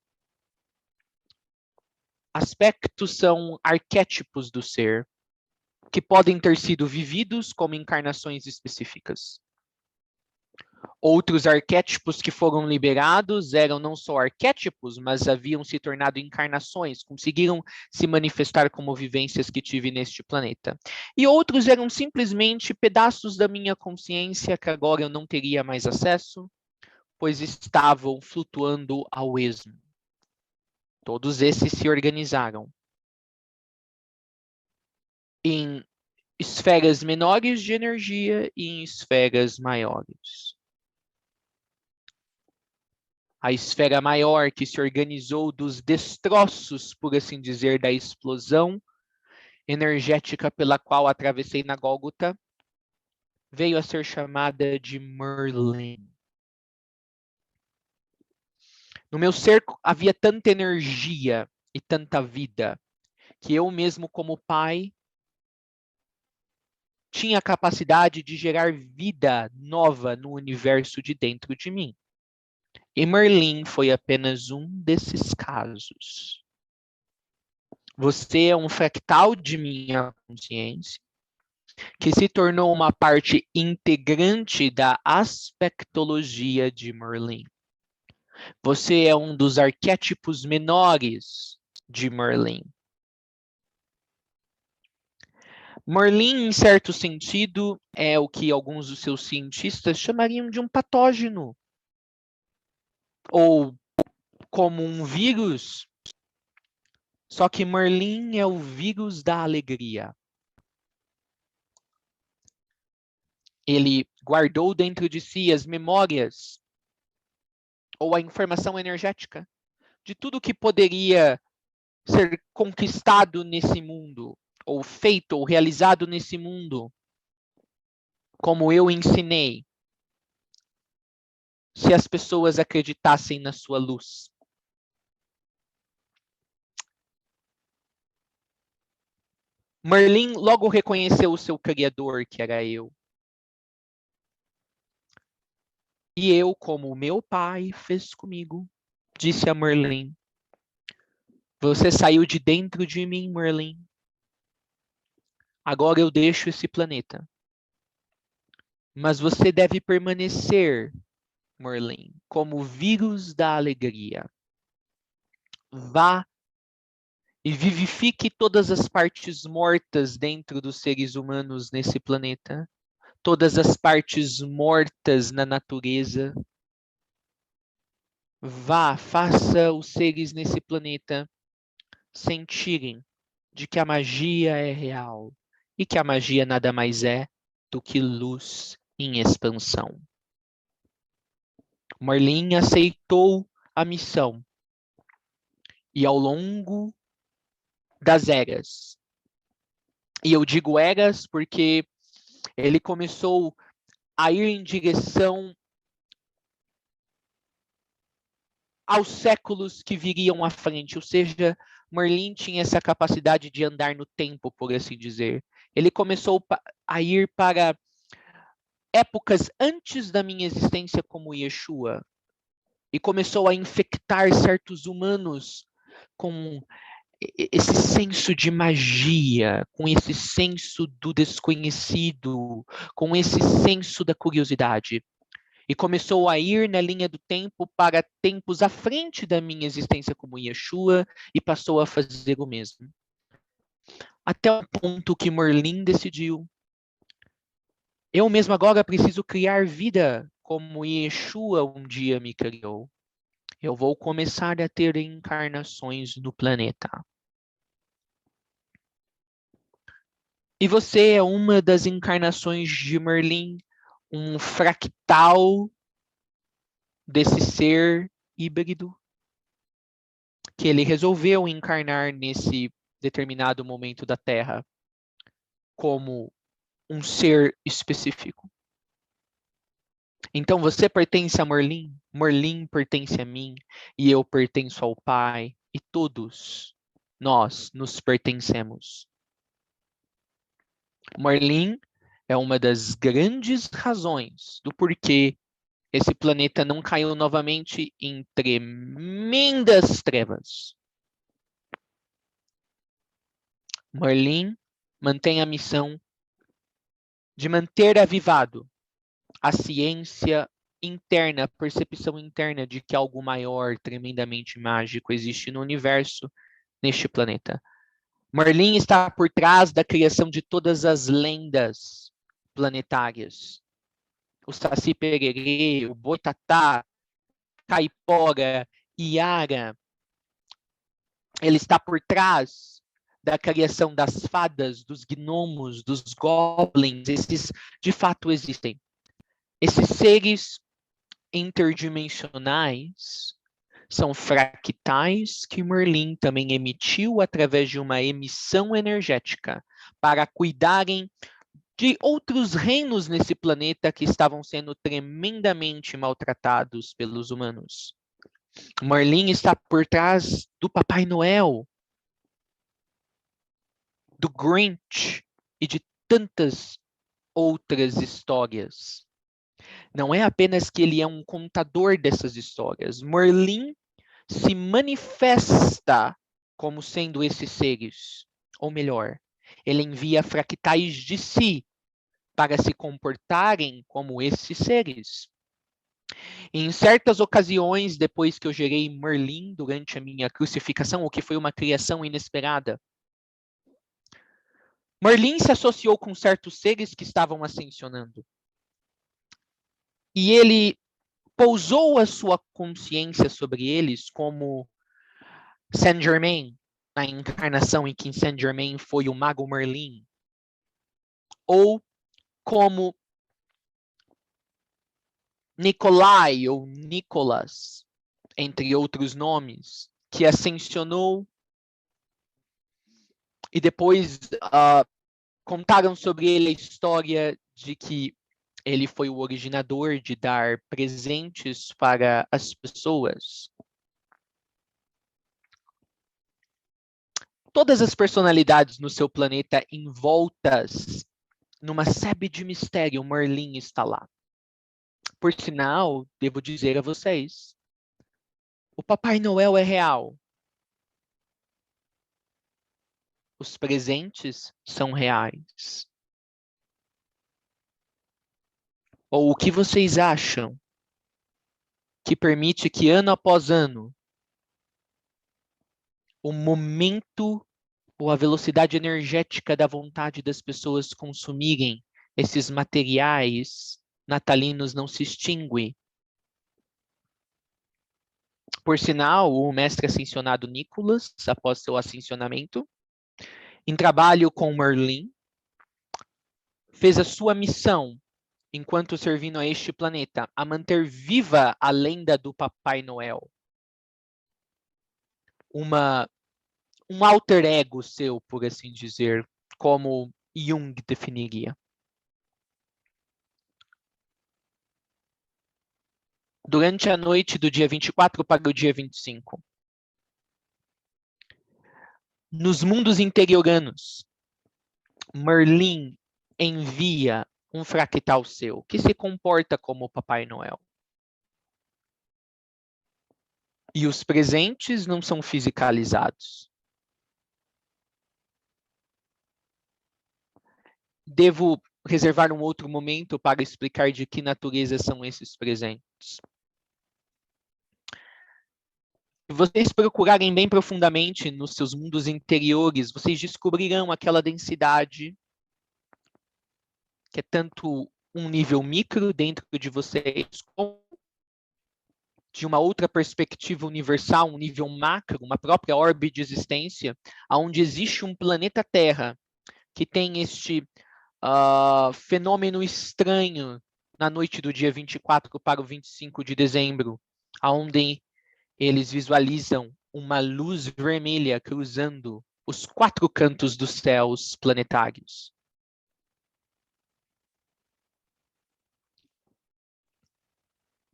Aspectos são arquétipos do ser, que podem ter sido vividos como encarnações específicas. Outros arquétipos que foram liberados eram não só arquétipos, mas haviam se tornado encarnações, conseguiram se manifestar como vivências que tive neste planeta. E outros eram simplesmente pedaços da minha consciência que agora eu não teria mais acesso, pois estavam flutuando ao esmo. Todos esses se organizaram em esferas menores de energia e em esferas maiores. A esfera maior que se organizou dos destroços, por assim dizer, da explosão energética pela qual atravessei na Gólgota, veio a ser chamada de Merlin. No meu ser havia tanta energia e tanta vida que eu mesmo, como pai, tinha a capacidade de gerar vida nova no universo de dentro de mim. E Merlin foi apenas um desses casos. Você é um fractal de minha consciência que se tornou uma parte integrante da aspectologia de Merlin. Você é um dos arquétipos menores de Merlin. Merlin, em certo sentido, é o que alguns dos seus cientistas chamariam de um patógeno. Ou como um vírus. Só que Merlin é o vírus da alegria. Ele guardou dentro de si as memórias ou a informação energética de tudo que poderia ser conquistado nesse mundo, ou feito, ou realizado nesse mundo, como eu ensinei, se as pessoas acreditassem na sua luz. Merlin logo reconheceu o seu criador, que era eu. E eu, como meu pai fez comigo, disse a Merlin: você saiu de dentro de mim, Merlin. Agora eu deixo esse planeta. Mas você deve permanecer, Merlin, como vírus da alegria. Vá e vivifique todas as partes mortas dentro dos seres humanos nesse planeta. Todas as partes mortas na natureza. Vá, faça os seres nesse planeta sentirem de que a magia é real e que a magia nada mais é do que luz em expansão. Merlin aceitou a missão e ao longo das eras, e eu digo eras porque ele começou a ir em direção aos séculos que viriam à frente, ou seja, Merlin tinha essa capacidade de andar no tempo, por assim dizer. Ele começou a ir para épocas antes da minha existência como Yeshua e começou a infectar certos humanos com esse senso de magia, com esse senso do desconhecido, com esse senso da curiosidade. E começou a ir na linha do tempo para tempos à frente da minha existência como Yeshua e passou a fazer o mesmo. Até o ponto que Merlin decidiu: eu mesmo agora preciso criar vida como Yeshua um dia me criou. Eu vou começar a ter encarnações no planeta. E você é uma das encarnações de Merlin, um fractal desse ser híbrido que ele resolveu encarnar nesse determinado momento da Terra como um ser específico. Então você pertence a Merlin, Merlin pertence a mim, e eu pertenço ao Pai, e todos nós nos pertencemos. Merlin é uma das grandes razões do porquê esse planeta não caiu novamente em tremendas trevas. Merlin mantém a missão de manter avivado a ciência interna, a percepção interna de que algo maior, tremendamente mágico, existe no universo, neste planeta. Merlin está por trás da criação de todas as lendas planetárias. O Saci Pererê, o Boitatá, Caipora, Iara. Ele está por trás da criação das fadas, dos gnomos, dos goblins. Esses, de fato, existem. Esses seres interdimensionais são fractais que Merlin também emitiu através de uma emissão energética para cuidarem de outros reinos nesse planeta que estavam sendo tremendamente maltratados pelos humanos. Merlin está por trás do Papai Noel, do Grinch e de tantas outras histórias. Não é apenas que ele é um contador dessas histórias. Merlin se manifesta como sendo esses seres. Ou melhor, ele envia fractais de si para se comportarem como esses seres. Em certas ocasiões, depois que eu gerei Merlin durante a minha crucificação, o que foi uma criação inesperada, Merlin se associou com certos seres que estavam ascensionando. E ele pousou a sua consciência sobre eles como Saint-Germain, na encarnação em que Saint-Germain foi o mago Merlin. Ou como Nicolai ou Nicolas, entre outros nomes, que ascensionou e depois contaram sobre ele a história de que ele foi o originador de dar presentes para as pessoas. Todas as personalidades no seu planeta envoltas numa sebe de mistério, Merlin está lá. Por sinal, devo dizer a vocês, o Papai Noel é real. Os presentes são reais. Ou o que vocês acham que permite que ano após ano o momento ou a velocidade energética da vontade das pessoas consumirem esses materiais natalinos não se extingue? Por sinal, o mestre ascensionado Nicolas, após seu ascensionamento, em trabalho com Merlin, fez a sua missão enquanto servindo a este planeta, a manter viva a lenda do Papai Noel. Um alter ego seu, por assim dizer, como Jung definiria. Durante a noite do dia 24 para o dia 25. Nos mundos interioranos, Merlin envia um fractal seu, que se comporta como Papai Noel. E os presentes não são fisicalizados. Devo reservar um outro momento para explicar de que natureza são esses presentes. Se vocês procurarem bem profundamente nos seus mundos interiores, vocês descobrirão aquela densidade que é tanto um nível micro dentro de vocês, como de uma outra perspectiva universal, um nível macro, uma própria orbe de existência, onde existe um planeta Terra que tem este fenômeno estranho na noite do dia 24 para o 25 de dezembro, onde eles visualizam uma luz vermelha cruzando os 4 cantos dos céus planetários.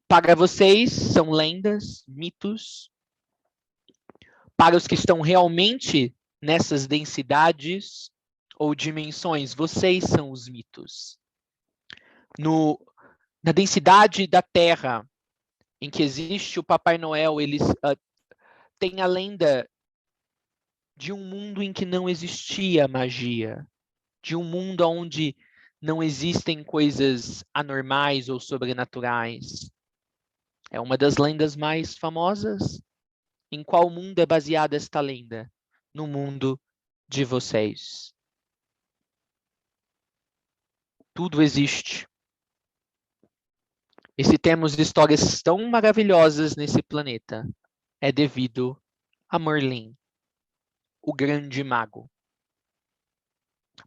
Para vocês, são lendas, mitos. Para os que estão realmente nessas densidades ou dimensões, vocês são os mitos. Na densidade da Terra, em que existe o Papai Noel, eles têm a lenda de um mundo em que não existia magia, de um mundo onde não existem coisas anormais ou sobrenaturais. É uma das lendas mais famosas. Em qual mundo é baseada esta lenda? No mundo de vocês. Tudo existe. E se temos histórias tão maravilhosas nesse planeta, é devido a Merlin, o grande mago.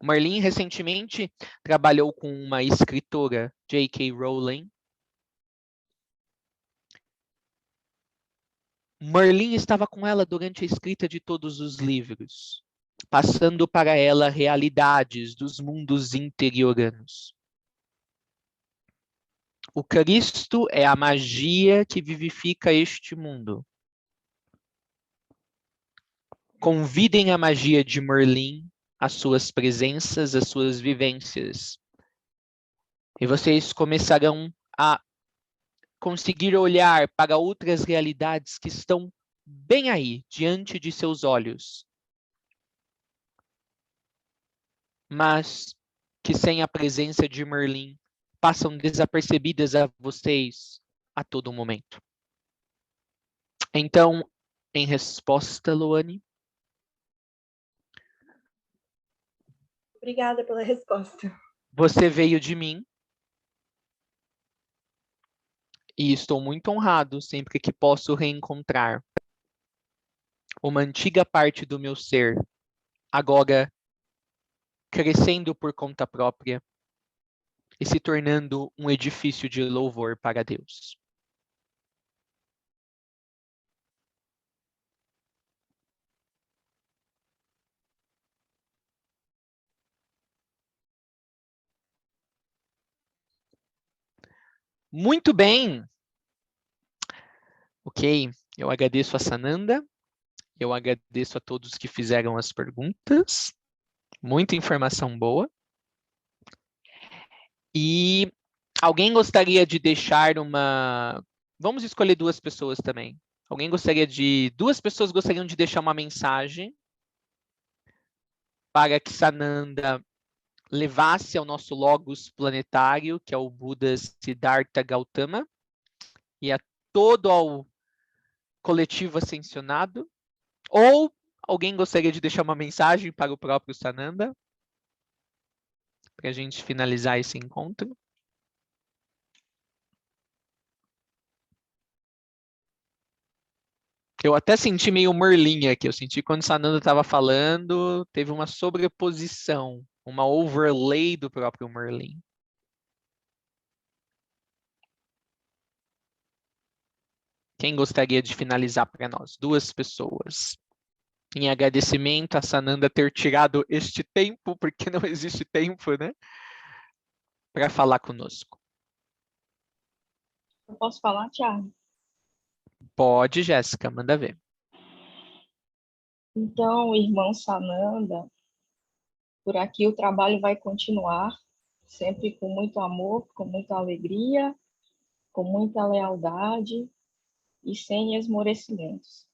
Merlin recentemente trabalhou com uma escritora, J.K. Rowling. Merlin estava com ela durante a escrita de todos os livros, passando para ela realidades dos mundos interioranos. O Cristo é a magia que vivifica este mundo. Convidem a magia de Merlin, as suas presenças, as suas vivências. E vocês começarão a conseguir olhar para outras realidades que estão bem aí, diante de seus olhos. Mas que sem a presença de Merlin, passam desapercebidas a vocês a todo momento. Então, em resposta, Luane? Obrigada pela resposta. Você veio de mim. E estou muito honrado sempre que posso reencontrar uma antiga parte do meu ser, agora crescendo por conta própria e se tornando um edifício de louvor para Deus. Muito bem. Ok, eu agradeço a Sananda, eu agradeço a todos que fizeram as perguntas. Muita informação boa. E alguém gostaria de deixar uma... Vamos escolher 2 pessoas também. Duas pessoas gostariam de deixar uma mensagem para que Sananda levasse ao nosso Logos planetário, que é o Buda Siddhartha Gautama, e a todo ao coletivo ascensionado. Ou alguém gostaria de deixar uma mensagem para o próprio Sananda, para a gente finalizar esse encontro? Eu até senti meio Merlin aqui. Eu senti quando Sananda estava falando, teve uma sobreposição uma overlay do próprio Merlin. Quem gostaria de finalizar para nós? 2 pessoas. Em agradecimento a Sananda ter tirado este tempo, porque não existe tempo, né? Para falar conosco. Eu posso falar, Thiago? Pode, Jéssica, manda ver. Então, irmão Sananda, por aqui o trabalho vai continuar, sempre com muito amor, com muita alegria, com muita lealdade e sem esmorecimentos.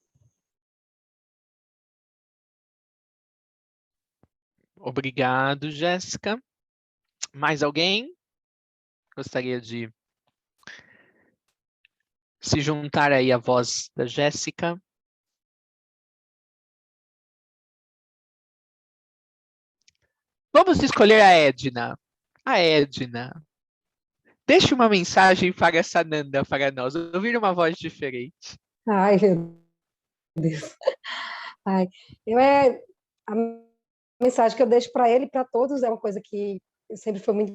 Obrigado, Jéssica. Mais alguém gostaria de se juntar aí à voz da Jéssica? Vamos escolher a Edna. A Edna. Deixe uma mensagem para Sananda para nós. Ouvir uma voz diferente. Ai, meu Deus. Ai, a mensagem que eu deixo para ele e para todos é uma coisa que sempre foi muito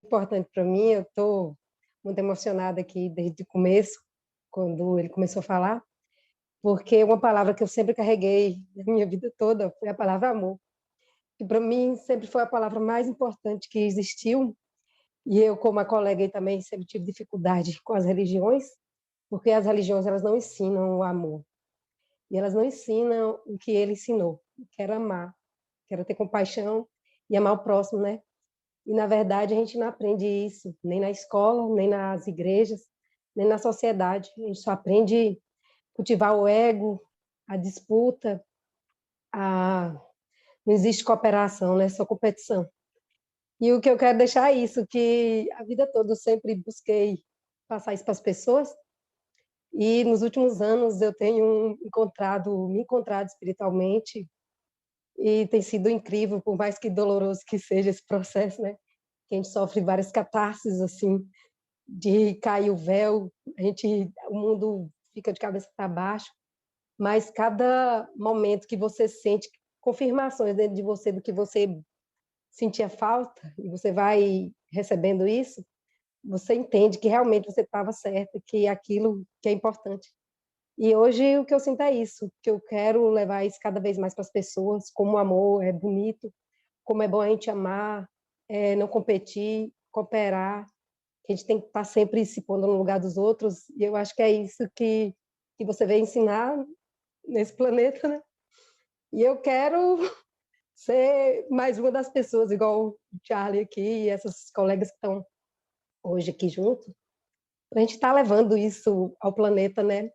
importante para mim. Eu estou muito emocionada aqui desde o começo, quando ele começou a falar, porque uma palavra que eu sempre carreguei na minha vida toda foi a palavra amor. Que para mim sempre foi a palavra mais importante que existiu. E eu, como a colega aí também, sempre tive dificuldade com as religiões, porque as religiões elas não ensinam o amor. E elas não ensinam o que ele ensinou, que era amar, que era ter compaixão e amar o próximo, né? E, na verdade, a gente não aprende isso, nem na escola, nem nas igrejas, nem na sociedade. A gente só aprende a cultivar o ego, a disputa, não existe cooperação, né? Só competição. E o que eu quero deixar é isso, que a vida toda eu sempre busquei passar isso para as pessoas, e nos últimos anos eu tenho me encontrado espiritualmente, e tem sido incrível, por mais que doloroso que seja esse processo, né? Que a gente sofre várias catarses, assim, de cair o véu, o mundo fica de cabeça para baixo, mas cada momento que você sente confirmações dentro de você do que você sentia falta, e você vai recebendo isso, você entende que realmente você estava certo, que aquilo que é importante. E hoje o que eu sinto é isso, que eu quero levar isso cada vez mais para as pessoas, como o amor é bonito, como é bom a gente amar, não competir, cooperar, que a gente tem que estar sempre se pondo no lugar dos outros, e eu acho que é isso que você veio ensinar nesse planeta, né? E eu quero ser mais uma das pessoas, igual o Charlie aqui, e essas colegas que estão hoje aqui junto, para a gente estar levando isso ao planeta, né?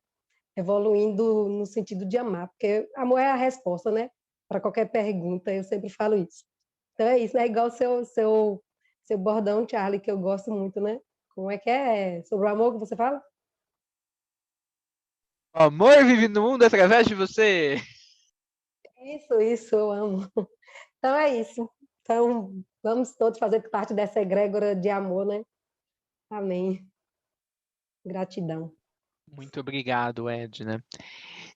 Evoluindo no sentido de amar, porque amor é a resposta, né? Para qualquer pergunta, eu sempre falo isso. Então é isso, né? Igual o seu bordão, Charlie, que eu gosto muito, né? Como é que é? Sobre o amor que você fala? O amor vive no mundo através de você. Isso, eu amo. Então é isso. Então, vamos todos fazer parte dessa egrégora de amor, né? Amém. Gratidão. Muito obrigado, Edna.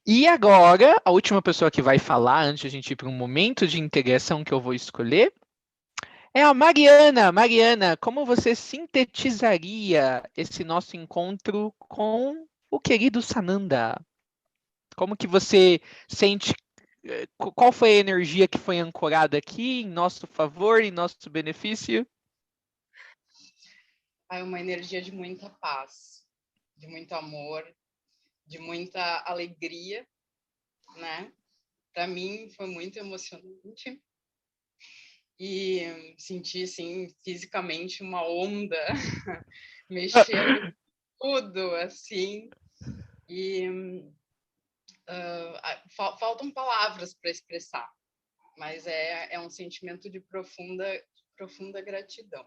E agora, a última pessoa que vai falar, antes de a gente ir para um momento de integração que eu vou escolher, é a Mariana. Mariana, como você sintetizaria esse nosso encontro com o querido Sananda? Como que você sente, qual foi a energia que foi ancorada aqui em nosso favor, em nosso benefício? É uma energia de muita paz, de muito amor, de muita alegria, né? Para mim foi muito emocionante e senti assim fisicamente uma onda mexendo tudo assim e faltam palavras para expressar, mas é um sentimento de profunda gratidão,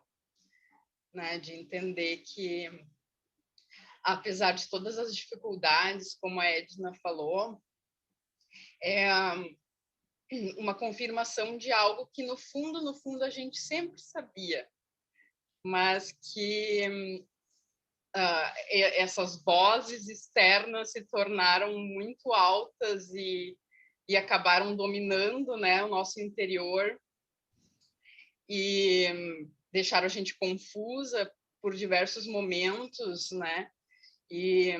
né? De entender que apesar de todas as dificuldades, como a Edna falou, é uma confirmação de algo que no fundo a gente sempre sabia, mas que essas vozes externas se tornaram muito altas e acabaram dominando, né, o nosso interior. e deixaram a gente confusa por diversos momentos, né? E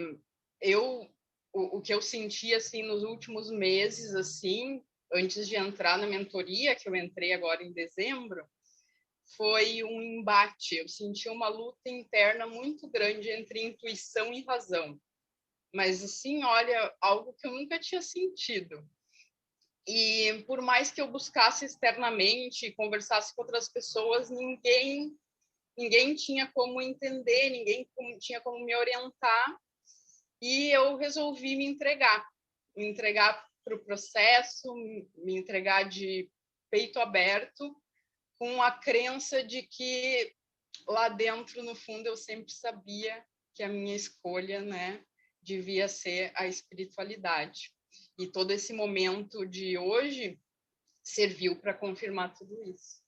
o que eu senti, assim, nos últimos meses, assim, antes de entrar na mentoria, que eu entrei agora em dezembro, foi um embate. Eu senti uma luta interna muito grande entre intuição e razão. Mas, assim, olha, algo que eu nunca tinha sentido. E por mais que eu buscasse externamente, conversasse com outras pessoas, ninguém tinha como entender, ninguém tinha como me orientar. E eu resolvi me entregar para o processo, me entregar de peito aberto, com a crença de que lá dentro, no fundo, eu sempre sabia que a minha escolha, né, devia ser a espiritualidade. E todo esse momento de hoje serviu para confirmar tudo isso.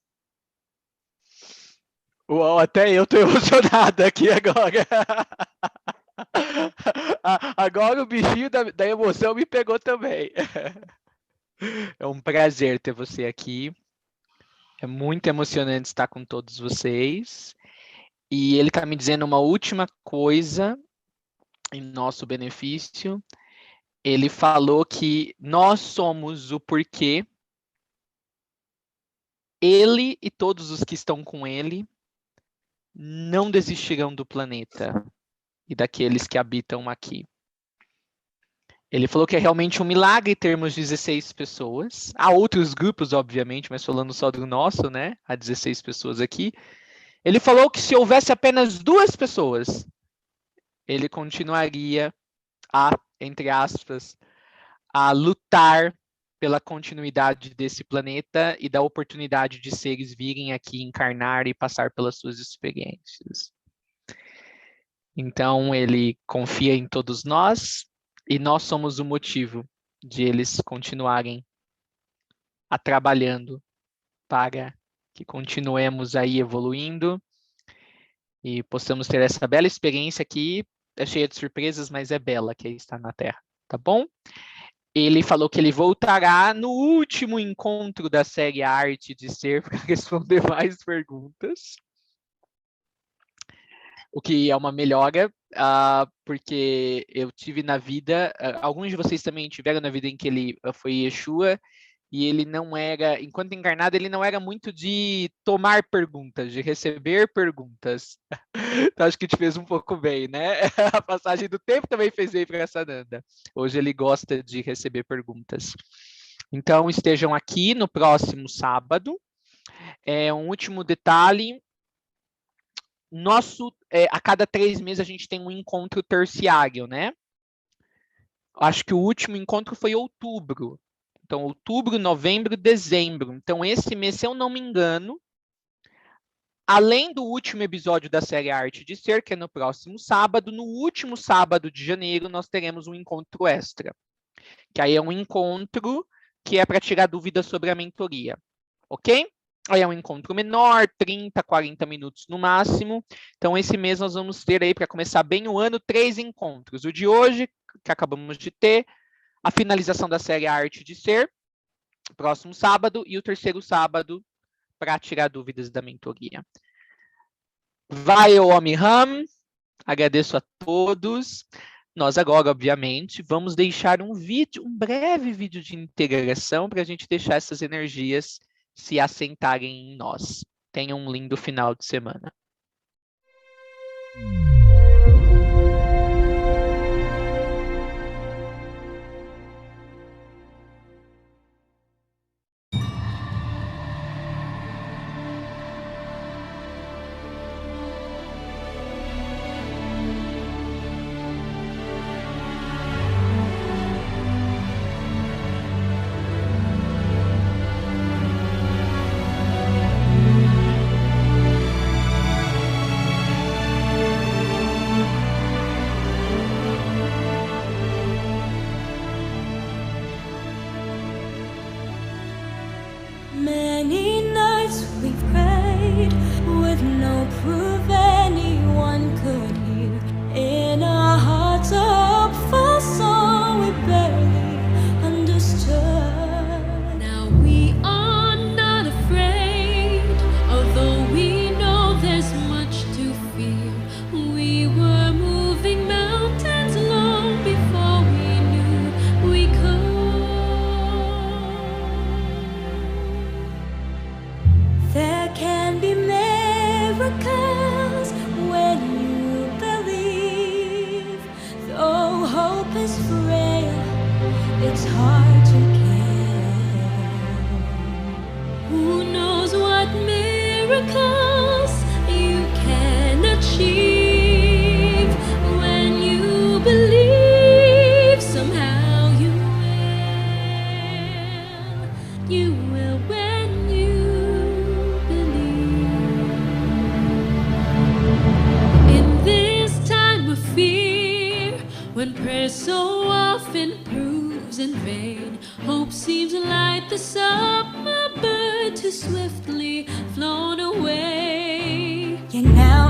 Uau, até eu tô emocionada aqui agora. Agora o bichinho da emoção me pegou também. É um prazer ter você aqui. É muito emocionante estar com todos vocês. E ele está me dizendo uma última coisa em nosso benefício. Ele falou que nós somos o porquê. Ele e todos os que estão com ele não desistirão do planeta e daqueles que habitam aqui. Ele falou que é realmente um milagre termos 16 pessoas. Há outros grupos, obviamente, mas falando só do nosso, né? Há 16 pessoas aqui. Ele falou que se houvesse apenas 2 pessoas, ele continuaria a, entre aspas, a lutar pela continuidade desse planeta e da oportunidade de seres virem aqui encarnar e passar pelas suas experiências. Então, ele confia em todos nós e nós somos o motivo de eles continuarem trabalhando para que continuemos aí evoluindo e possamos ter essa bela experiência que é cheia de surpresas, mas é bela, que é estar na Terra, tá bom? Ele falou que ele voltará no último encontro da série Arte de Ser para responder mais perguntas. O que é uma melhora, porque eu tive na vida, alguns de vocês também tiveram na vida em que ele foi Yeshua, e ele não era, enquanto encarnado, ele não era muito de tomar perguntas, de receber perguntas. Então, acho que te fez um pouco bem, né? A passagem do tempo também fez bem para Sananda. Hoje ele gosta de receber perguntas. Então, estejam aqui no próximo sábado. Um último detalhe. A cada 3 meses a gente tem um encontro terciário, né? Acho que o último encontro foi em outubro. Então, outubro, novembro, dezembro. Então, esse mês, se eu não me engano, além do último episódio da série Arte de Ser, que é no próximo sábado, no último sábado de janeiro, nós teremos um encontro extra. Que aí é um encontro que é para tirar dúvidas sobre a mentoria. Ok? Aí é um encontro menor, 30, 40 minutos no máximo. Então, esse mês nós vamos ter aí, para começar bem o ano, 3 encontros. O de hoje, que acabamos de ter, a finalização da série Arte de Ser, próximo sábado, e o terceiro sábado, para tirar dúvidas da mentoria. Vai, Omiham, agradeço a todos. Nós agora, obviamente, vamos deixar um breve vídeo de integração para a gente deixar essas energias se assentarem em nós. Tenham um lindo final de semana. is frail, it's hard to care. Who knows what miracles you can achieve when you believe somehow you will. You will when you believe. In this time of fear, when prayer so often proves in vain, hope seems like the summer bird too swiftly flown away. And now